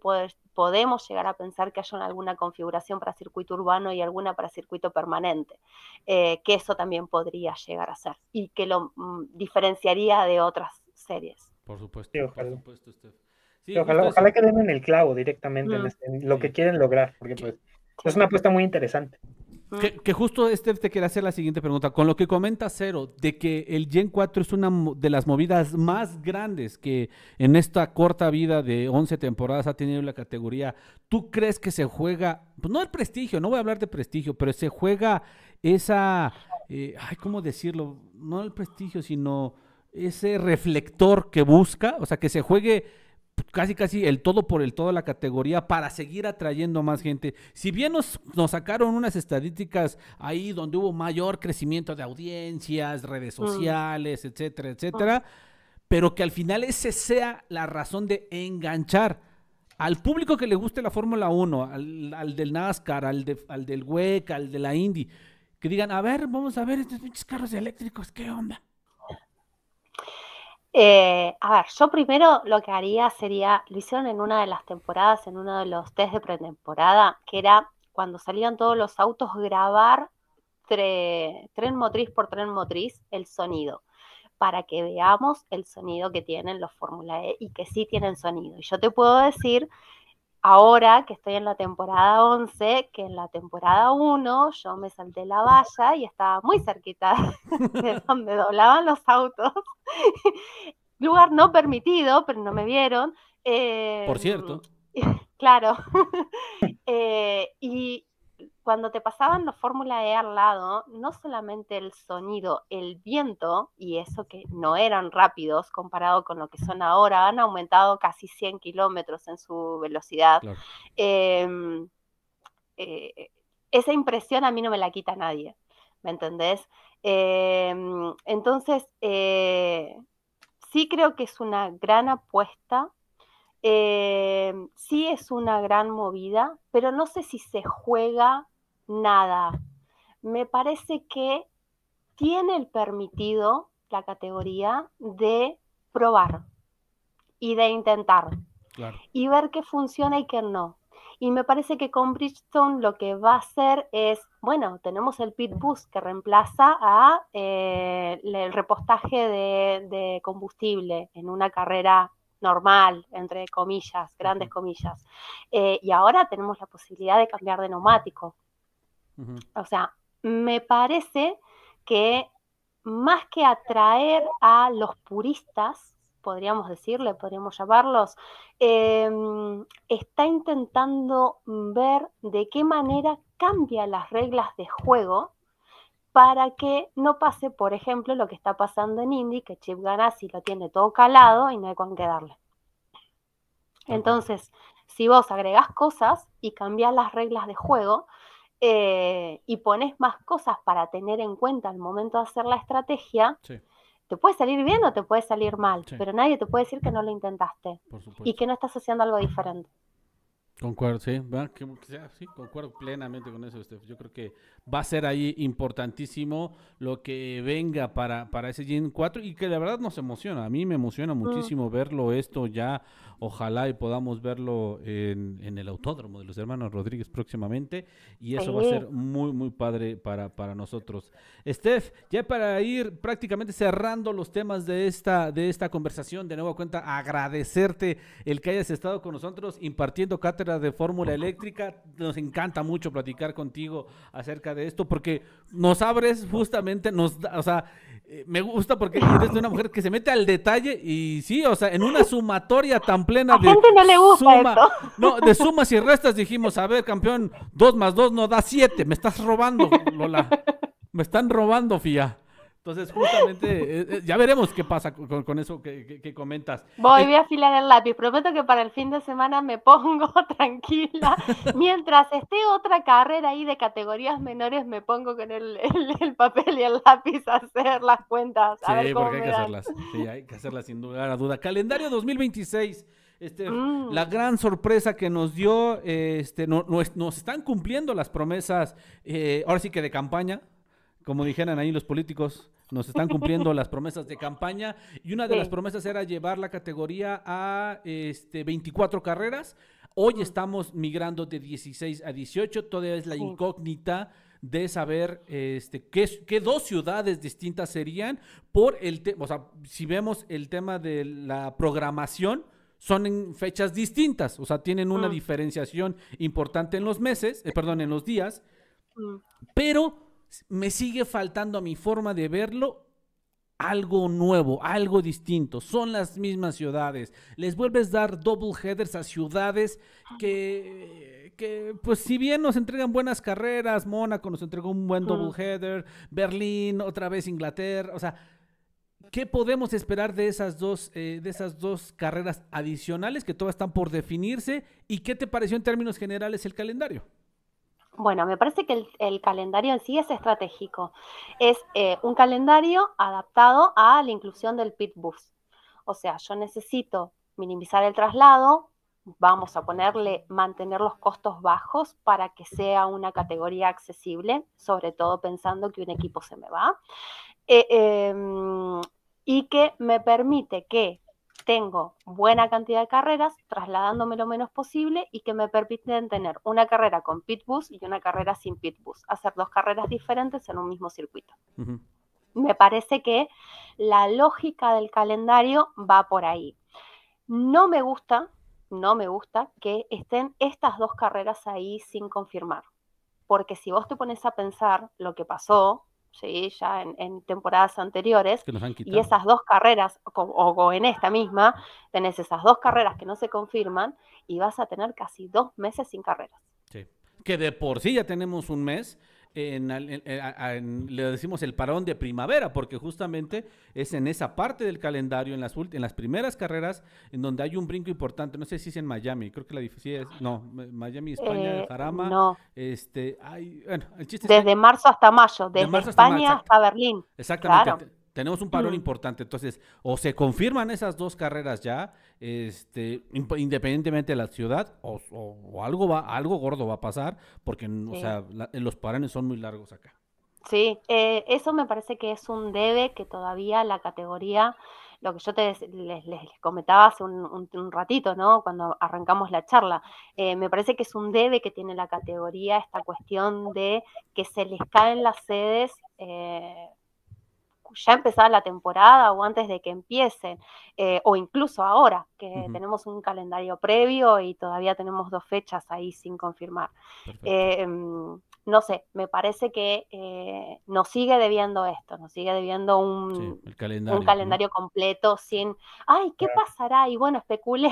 podemos llegar a pensar que haya alguna configuración para circuito urbano y alguna para circuito permanente, que eso también podría llegar a ser y que lo diferenciaría de otras series. Por supuesto, sí, ojalá. Por supuesto, Steph. Sí, ojalá que den en el clavo directamente en lo que quieren lograr, porque pues es una apuesta muy interesante. Que justo te quiere hacer la siguiente pregunta. Con lo que comenta Cero, de que el Gen 4 es una de las movidas más grandes que en esta corta vida de 11 temporadas ha tenido la categoría, ¿tú crees que se juega, pues no el prestigio, no voy a hablar de prestigio, pero se juega esa, ¿cómo decirlo? No el prestigio, sino ese reflector que busca, o sea, que se juegue casi el todo por el todo de la categoría para seguir atrayendo más gente. Si bien nos sacaron unas estadísticas ahí donde hubo mayor crecimiento de audiencias, redes sociales, etcétera, etcétera, pero que al final ese sea la razón de enganchar al público que le guste la Fórmula 1, al del NASCAR, al del WEC, al de la Indy, que digan, a ver, vamos a ver estos pinches carros eléctricos, ¿qué onda? A ver, yo primero lo que haría sería, lo hicieron en una de las temporadas, en uno de los test de pretemporada, que era cuando salían todos los autos, grabar tren motriz por tren motriz el sonido, para que veamos el sonido que tienen los Fórmula E y que sí tienen sonido. Y yo te puedo decir, ahora que estoy en la temporada 11, que en la temporada 1 yo me salté la valla y estaba muy cerquita de donde doblaban los autos. Lugar no permitido, pero no me vieron. Por cierto. Claro. Y cuando te pasaban los Fórmula E al lado, no solamente el sonido, el viento, y eso que no eran rápidos comparado con lo que son ahora, han aumentado casi 100 kilómetros en su velocidad. Claro. Esa impresión a mí no me la quita nadie, ¿me entendés? Entonces, sí creo que es una gran apuesta. Sí es una gran movida, pero no sé si se juega nada. Me parece que tiene el permitido la categoría de probar y de intentar, claro, y ver qué funciona y qué no. Y me parece que con Bridgestone lo que va a hacer es, bueno, tenemos el Pit Boost que reemplaza a el repostaje de combustible en una carrera normal, entre comillas, grandes comillas. Y ahora tenemos la posibilidad de cambiar de neumático. O sea, me parece que más que atraer a los puristas, podríamos decirle, podríamos llamarlos, está intentando ver de qué manera cambia las reglas de juego para que no pase, por ejemplo, lo que está pasando en Indy, que Chip Ganassi lo tiene todo calado y no hay con qué darle. Entonces, si vos agregás cosas y cambiás las reglas de juego y pones más cosas para tener en cuenta al momento de hacer la estrategia, sí, te puede salir bien o te puede salir mal, sí, pero nadie te puede decir que no lo intentaste y que no estás haciendo algo diferente. Concuerdo, sí, sí, concuerdo plenamente con eso, Steph. Yo creo que va a ser ahí importantísimo lo que venga para ese Gen 4 y que la verdad nos emociona. A mí me emociona muchísimo verlo esto ya. Ojalá y podamos verlo en el Autódromo de los Hermanos Rodríguez próximamente y eso va a ser muy, muy padre para nosotros. Steph, ya para ir prácticamente cerrando los temas de esta conversación, de nueva cuenta agradecerte el que hayas estado con nosotros impartiendo cátedra de Fórmula Eléctrica. Nos encanta mucho platicar contigo acerca de esto porque nos abres justamente, o sea, me gusta porque eres de una mujer que se mete al detalle y sí, o sea, en una sumatoria tan plena de gente no le gusta de sumas y restas dijimos, a ver, campeón, 2 más 2 no da 7, me estás robando, Lola, me están robando, fía. Entonces, justamente, ya veremos qué pasa con eso que comentas. Voy a afilar el lápiz. Prometo que para el fin de semana me pongo tranquila. Mientras esté otra carrera ahí de categorías menores, me pongo con el papel y el lápiz a hacer las cuentas. A ver cómo porque hay que hacerlas. Sí, hay que hacerlas sin lugar a duda. Calendario 2026. La gran sorpresa que nos dio, nos están cumpliendo las promesas, ahora sí que de campaña. Como dijeran ahí los políticos, nos están cumpliendo las promesas de campaña y una de las promesas era llevar la categoría a 24 carreras. Hoy estamos migrando de 16 a 18, todavía es la incógnita de saber qué 2 ciudades distintas serían por o sea, si vemos el tema de la programación, son en fechas distintas, o sea, tienen una diferenciación importante en los meses, en los días, pero me sigue faltando a mi forma de verlo algo nuevo, algo distinto. Son las mismas ciudades. Les vuelves a dar double headers a ciudades que pues si bien nos entregan buenas carreras, Mónaco nos entregó un buen double header, Berlín, otra vez Inglaterra, o sea, ¿Qué podemos esperar de esas dos carreras adicionales que todas están por definirse? ¿Y qué te pareció en términos generales el calendario? Bueno, me parece que el calendario en sí es estratégico. Es un calendario adaptado a la inclusión del pit bus. O sea, yo necesito minimizar el traslado, vamos a mantener los costos bajos para que sea una categoría accesible, sobre todo pensando que un equipo se me va. Y que me permite que tengo buena cantidad de carreras, trasladándome lo menos posible y que me permiten tener una carrera con pit bus y una carrera sin pit bus, hacer 2 carreras diferentes en un mismo circuito. Uh-huh. Me parece que la lógica del calendario va por ahí. No me gusta que estén estas 2 carreras ahí sin confirmar, porque si vos te pones a pensar lo que pasó, sí, ya en temporadas anteriores, y esas 2 carreras, o en esta misma, tenés esas 2 carreras que no se confirman y vas a tener casi 2 meses sin carreras. Sí, que de por sí ya tenemos un mes, le decimos el parón de primavera, porque justamente es en esa parte del calendario, en las primeras carreras, en donde hay un brinco importante. No sé si es en Miami, creo que la diferencia es, Miami, España, Jarama. No. Bueno, el chiste desde es marzo hasta mayo, desde marzo España hasta Berlín. Exactamente. Claro. Tenemos un parón importante, entonces, o se confirman esas 2 carreras ya, independientemente de la ciudad, o algo gordo va a pasar, porque sí. O sea, los parones son muy largos acá. Sí, eso me parece que es un debe que todavía la categoría, lo que yo les comentaba hace un ratito, ¿no? Cuando arrancamos la charla, me parece que es un debe que tiene la categoría esta cuestión de que se les caen las sedes ya empezada la temporada o antes de que empiecen, o incluso ahora, que tenemos un calendario previo y todavía tenemos 2 fechas ahí sin confirmar. No sé, me parece que nos sigue debiendo esto, nos sigue debiendo un calendario completo sin, ay, ¿qué pasará? Y bueno, especulé.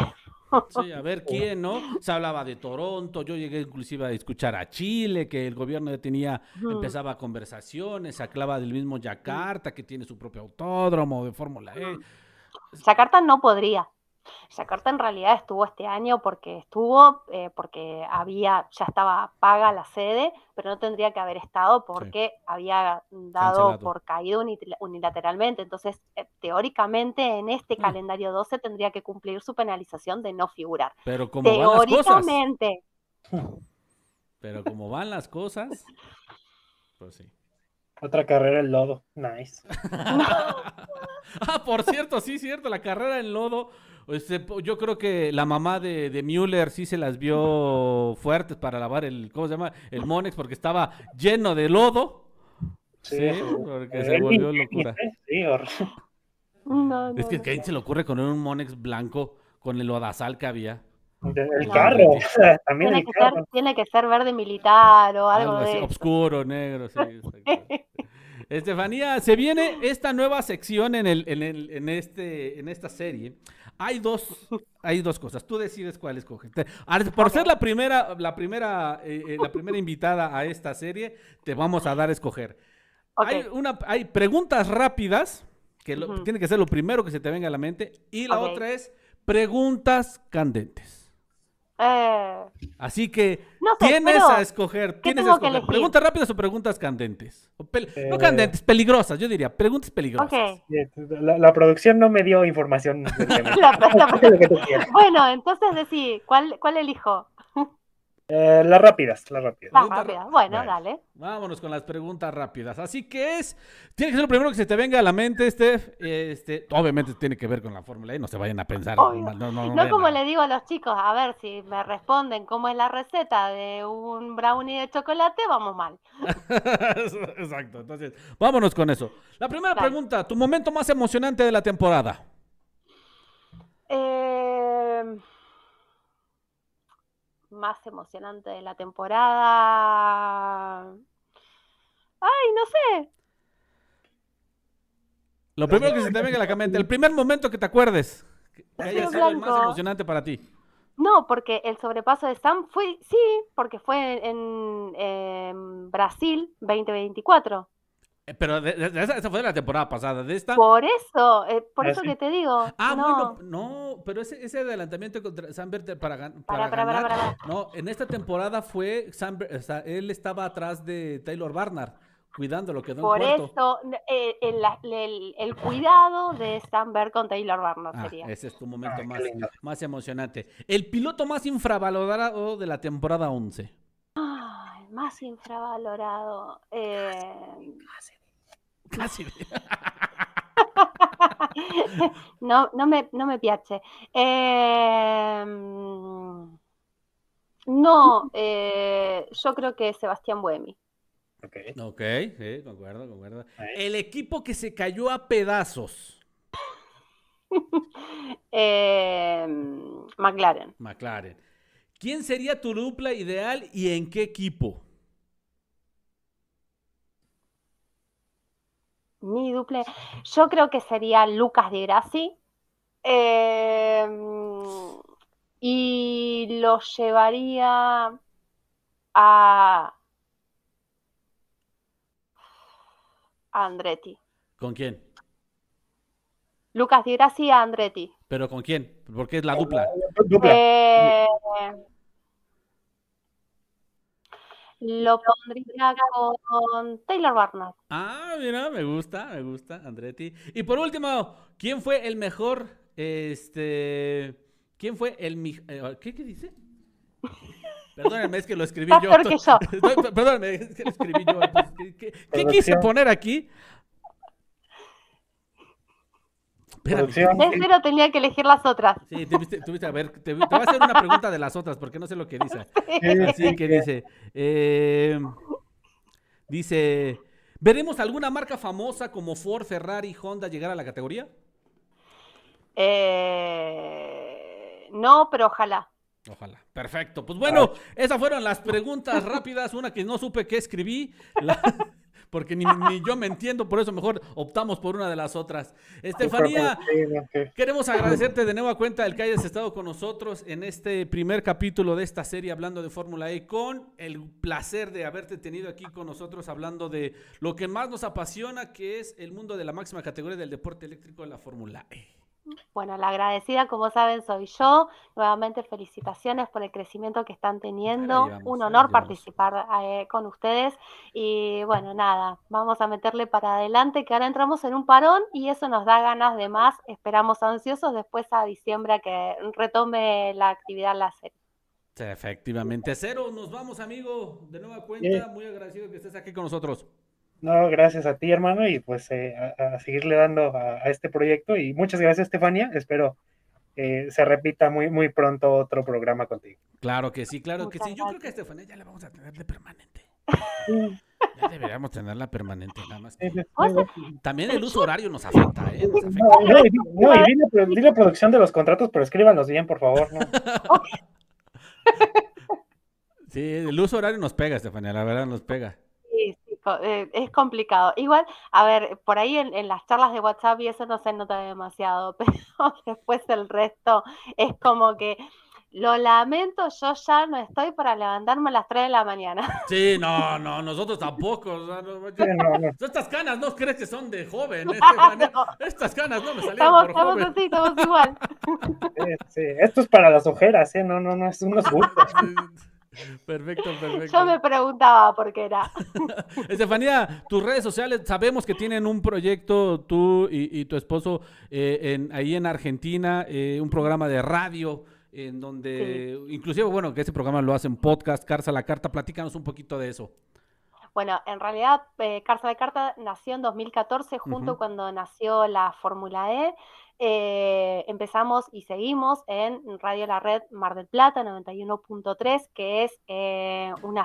Sí, a ver quién, ¿no? Se hablaba de Toronto, yo llegué inclusive a escuchar a Chile, que el gobierno ya empezaba conversaciones, se hablaba del mismo Yakarta, que tiene su propio autódromo de Fórmula E. Yakarta no podría. Yakarta en realidad estuvo este año porque ya estaba paga la sede, pero no tendría que haber estado porque había dado cancelado por caído unilateralmente. Entonces, teóricamente en este calendario 12 tendría que cumplir su penalización de no figurar. Pero como teóricamente. Pero como van las cosas, pues sí. Otra carrera en lodo, nice. Por cierto, sí, cierto, la carrera en lodo. Yo creo que la mamá de Müller sí se las vio fuertes para lavar ¿cómo se llama? El Monex, porque estaba lleno de lodo. Sí, porque se volvió locura. Sí, es que ¿a quién se le ocurre con un Monex blanco con el lodazal que había? El carro, también tiene que ser verde militar o algo así, de oscuro, negro, sí. Estefanía, se viene esta nueva sección en esta serie. Hay dos cosas. Tú decides cuál escoger. Por ser la primera invitada a esta serie, te vamos a dar a escoger. Okay. Hay preguntas rápidas, que tiene que ser lo primero que se te venga a la mente, y la otra es preguntas candentes. Así que tienes a escoger. ¿Preguntas rápidas o preguntas candentes? No candentes, peligrosas, yo diría. Preguntas peligrosas. Okay. La producción no me dio información. Bueno, entonces decí, ¿cuál elijo? Las rápidas. Bueno, dale. Vámonos con las preguntas rápidas. Así que tiene que ser lo primero que se te venga a la mente, obviamente tiene que ver con la Fórmula E, no se vayan a pensar. No como le digo a los chicos, a ver si me responden cómo es la receta de un brownie de chocolate, vamos mal. Exacto, entonces, vámonos con eso. La primera pregunta, ¿tu momento más emocionante de la temporada? Más emocionante de la temporada. Ay, no sé. Lo primero que se te venga a la mente, el primer momento que te acuerdes que haya sido el más emocionante para ti. No, porque el sobrepaso de Sam porque fue en Brasil 2024. Pero esa fue de la temporada pasada, de esta. Por eso Sí. que te digo. Bueno, No, no, pero ese adelantamiento contra Sam Berter para para, ganar, no, en esta temporada fue o sea, él estaba atrás de Taylor Barnard, cuidándolo, quedó en Por cuarto. eso, el cuidado de Sandberg con Taylor Barnard sería. Ese es tu momento Qué más emocionante. El piloto más infravalorado de la temporada 11. El más infravalorado. Casi. No me piace. No, yo creo que Sebastián Buemi. Ok, sí, concuerdo. El equipo que se cayó a pedazos. McLaren. ¿Quién sería tu dupla ideal y en qué equipo? Mi dupla, yo creo que sería Lucas Di Grassi. Y lo llevaría a Andretti. ¿Con quién? Lucas Di Grassi a Andretti. ¿Pero con quién? Porque es la dupla. Lo pondría con Taylor Barnard. Mira, me gusta, Andretti. Y por último, ¿quién fue el mejor, quién fue el ¿qué dice? Perdónenme, es que lo escribí yo. Peor que yo. Perdónenme, es que lo escribí yo. ¿Qué quise poner aquí? De cero tenía que elegir las otras. Sí, tuviste, a ver, te voy a hacer una pregunta de las otras, porque no sé lo que dice. Así que dice, ¿veremos alguna marca famosa como Ford, Ferrari, Honda llegar a la categoría? No, pero ojalá. Ojalá. Perfecto. Pues bueno, esas fueron las preguntas rápidas. Una que no supe qué escribí. Porque ni yo me entiendo, por eso mejor optamos por una de las otras. Estefanía, queremos agradecerte de nueva cuenta el que hayas estado con nosotros en este primer capítulo de esta serie hablando de Fórmula E, con el placer de haberte tenido aquí con nosotros hablando de lo que más nos apasiona, que es el mundo de la máxima categoría del deporte eléctrico de la Fórmula E. Bueno, la agradecida, como saben, soy yo. Nuevamente, felicitaciones por el crecimiento que están teniendo. Un honor participar con ustedes. Y bueno, nada, vamos a meterle para adelante, que ahora entramos en un parón y eso nos da ganas de más. Esperamos ansiosos después a diciembre a que retome la actividad la serie. Sí, efectivamente. Cero, nos vamos, amigo. De nueva cuenta, muy agradecido que estés aquí con nosotros. No, gracias a ti, hermano, y pues a seguirle dando a este proyecto. Y muchas gracias, Estefanía. Espero se repita muy, muy pronto otro programa contigo. Claro que sí, claro que sí. Yo creo que a Estefanía ya la vamos a tener de permanente. Ya deberíamos tenerla permanente, nada más. También el uso horario nos afecta, ¿eh? Nos afecta. No, y di la producción de los contratos, pero escríbanos bien, por favor, ¿no? Sí, el uso horario nos pega, Estefanía, la verdad nos pega. Sí, es complicado. Igual, a ver, por ahí en las charlas de WhatsApp y eso no se nota demasiado, pero después el resto es como que lo lamento, yo ya no estoy para levantarme a las 3 de la mañana. Sí, no, nosotros tampoco. O sea, no. Estas canas no crees que son de joven. No. Estas canas no me salieron por joven. Estamos así, estamos igual. Sí, esto es para las ojeras, ¿eh? No, es unos gustos. Perfecto. Yo me preguntaba por qué era. Estefanía, tus redes sociales, sabemos que tienen un proyecto tú y tu esposo ahí en Argentina, un programa de radio en donde, inclusive, bueno, que ese programa lo hacen podcast, Cars a la Carta. Platícanos un poquito de eso. Bueno, en realidad Cars a la Carta nació en 2014, justo cuando nació la Fórmula E. Empezamos y seguimos en Radio La Red Mar del Plata 91.3, que es un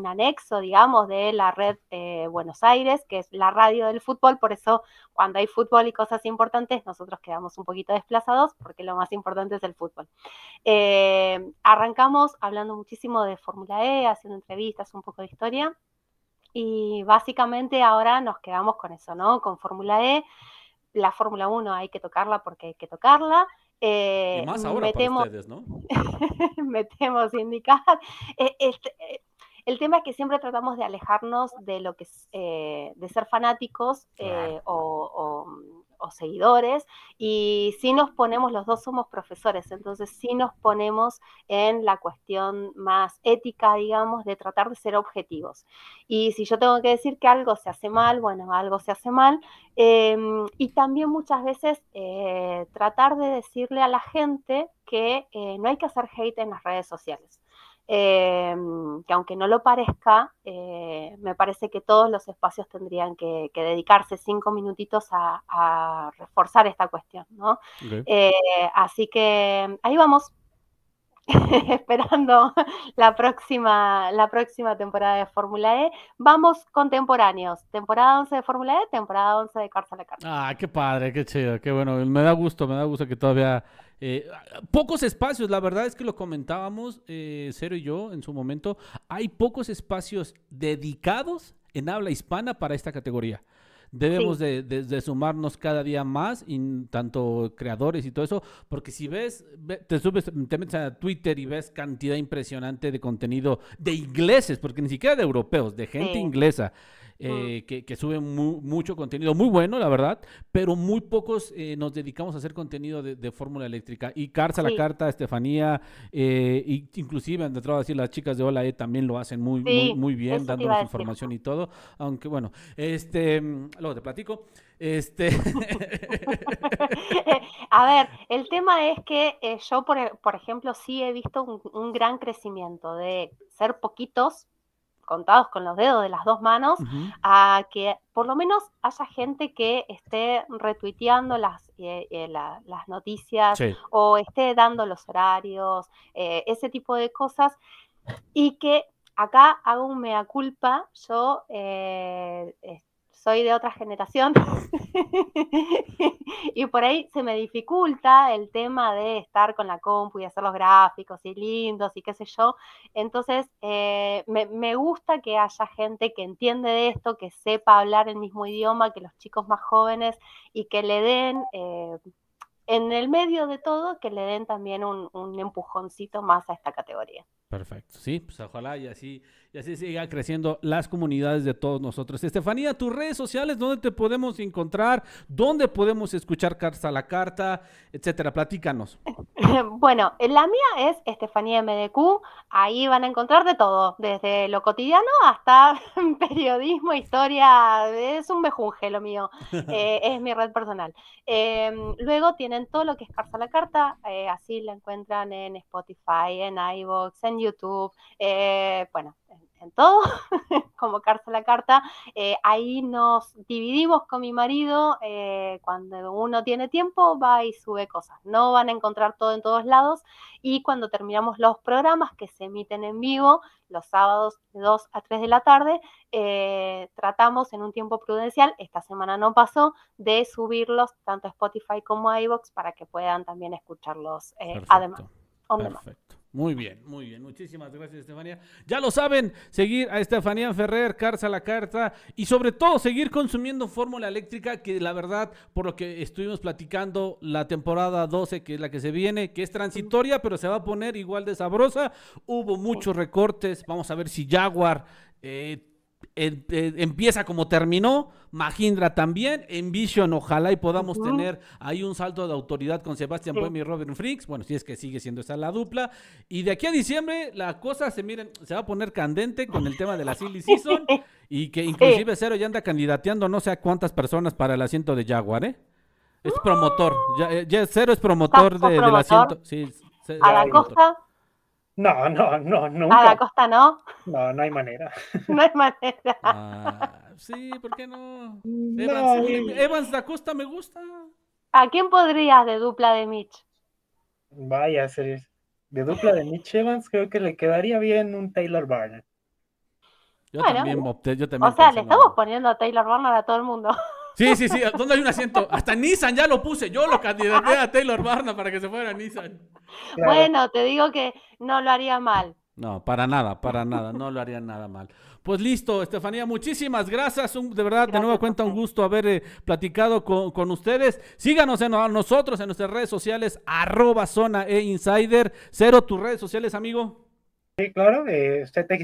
anexo, digamos, de la red Buenos Aires, que es la radio del fútbol. Por eso cuando hay fútbol y cosas importantes nosotros quedamos un poquito desplazados, porque lo más importante es el fútbol. Arrancamos hablando muchísimo de Fórmula E, haciendo entrevistas, un poco de historia, y básicamente ahora nos quedamos con eso, ¿no? Con Fórmula E. La Fórmula 1 hay que tocarla porque hay que tocarla. Y más ahora para ustedes, ¿no? Metemos IndyCar. El tema es que siempre tratamos de alejarnos de lo que es, de ser fanáticos Claro. o seguidores, y sí nos ponemos, los dos somos profesores, entonces sí nos ponemos en la cuestión más ética, digamos, de tratar de ser objetivos. Y si yo tengo que decir que algo se hace mal, bueno, algo se hace mal. Y también muchas veces tratar de decirle a la gente que no hay que hacer hate en las redes sociales. Que aunque no lo parezca, me parece que todos los espacios tendrían que dedicarse 5 minutitos a reforzar esta cuestión, ¿no? Okay. Así que ahí vamos. Esperando la próxima temporada de Fórmula E. Vamos contemporáneos. Temporada 11 de Fórmula E, temporada 11 de Cars a la Carta. Ah, qué padre, qué chido, qué bueno. Me da gusto que todavía pocos espacios, la verdad es que lo comentábamos, Cero y yo en su momento, hay pocos espacios dedicados en habla hispana para esta categoría. Debemos Sí. de sumarnos cada día más, tanto creadores y todo eso, porque si te metes a Twitter y ves cantidad impresionante de contenido de ingleses, porque ni siquiera de europeos, de gente Sí. inglesa, que sube mucho contenido, muy bueno, la verdad, pero muy pocos nos dedicamos a hacer contenido de fórmula eléctrica. Y Cars a la Sí. Carta, Estefanía, inclusive han entrado a decir las chicas de Hola también lo hacen muy, muy, Sí, muy bien, eso te iba a dándonos decir. información y todo, aunque bueno, luego te platico. A ver, el tema es que yo, por ejemplo, sí he visto un gran crecimiento de ser poquitos, contados con los dedos de las dos manos, Ujú. a que por lo menos haya gente que esté retuiteando las noticias Sí. o esté dando los horarios, ese tipo de cosas, y que acá hago un mea culpa. Yo soy de otra generación y por ahí se me dificulta el tema de estar con la compu y hacer los gráficos y lindos y qué sé yo. Entonces, me gusta que haya gente que entiende de esto, que sepa hablar el mismo idioma que los chicos más jóvenes y que le den, en el medio de todo, que le den también un empujoncito más a esta categoría. Perfecto, sí, pues ojalá y así siga creciendo las comunidades de todos nosotros. Estefanía, tus redes sociales, ¿dónde te podemos encontrar? ¿Dónde podemos escuchar Cars a la Carta, etcétera? Platícanos. Bueno, la mía es Estefanía MDQ, ahí van a encontrar de todo, desde lo cotidiano hasta periodismo, historia, es un mejunje lo mío, es mi red personal. Luego tienen todo lo que es Cars a la Carta, así la encuentran en Spotify, en iVoox, en YouTube, bueno, en todo, como Cars a la Carta. Ahí nos dividimos con mi marido, cuando uno tiene tiempo va y sube cosas, no van a encontrar todo en todos lados, y cuando terminamos los programas que se emiten en vivo los sábados de 2 a 3 de la tarde, tratamos en un tiempo prudencial, esta semana no pasó, de subirlos tanto a Spotify como a iVoox para que puedan también escucharlos además. Perfecto. Muy bien, muy bien. Muchísimas gracias, Estefanía. Ya lo saben, seguir a Estefanía Ferrer, Cars a la Carta, y sobre todo seguir consumiendo fórmula eléctrica, que la verdad, por lo que estuvimos platicando, la temporada 12, que es la que se viene, que es transitoria, pero se va a poner igual de sabrosa. Hubo muchos recortes. Vamos a ver si Jaguar empieza como terminó, Mahindra también, Envision ojalá y podamos tener ahí un salto de autoridad con Sebastián Buemi y Robin Fricks, bueno, si es que sigue siendo esa la dupla, y de aquí a diciembre la cosa se va a poner candente con el tema de la Silly Season, y que inclusive Cero ya anda candidateando no sé a cuántas personas para el asiento de Jaguar, es promotor, ya Cero es promotor del asiento, sí, a la Costa. No, nunca. A la Costa no. No hay manera. No hay manera. Sí, ¿por qué no? No, Evans da Costa me gusta. ¿A quién podrías de dupla de Mitch? Vaya, de dupla de Mitch Evans creo que le quedaría bien un Taylor Barner. Yo también opté. O sea, le estamos poniendo a Taylor Barner a todo el mundo. Sí. ¿Dónde hay un asiento? Hasta Nissan ya lo puse. Yo lo candidaté a Taylor Barner para que se fuera a Nissan. Claro. Bueno, te digo que no lo haría mal. No, para nada, no lo haría nada mal. Pues listo, Estefanía, muchísimas gracias, de verdad, gracias, de nueva cuenta un gusto haber platicado con ustedes. Síganos a nosotros en nuestras redes sociales, @ZonaEInsider. Cero, tus redes sociales, amigo. Sí, claro, ZXRO-X-O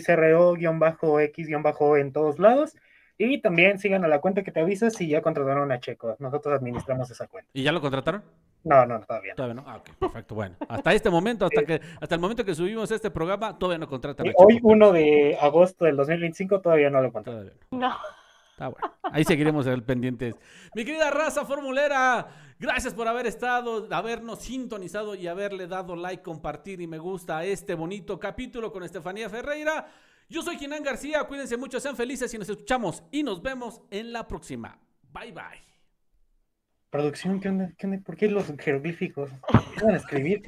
en todos lados. Y también sigan a la cuenta que te avisa si ya contrataron a Checo. Nosotros administramos esa cuenta. ¿Y ya lo contrataron? No, todavía no. Todavía no. Ah, ok, perfecto. Bueno, hasta este momento, hasta el momento que subimos este programa, todavía no contratan a Checo. Hoy, 1 de agosto del 2025, todavía no lo contratan. Todavía no. No. Está bueno. Ahí seguiremos pendientes. Mi querida raza formulera, gracias por haber estado, habernos sintonizado y haberle dado like, compartir y me gusta a este bonito capítulo con Estefanía Ferreira. Yo soy Ginán García, cuídense mucho, sean felices y nos escuchamos y nos vemos en la próxima. Bye, bye. Producción, ¿qué onda? ¿Por qué los jeroglíficos? ¿Qué van a escribir?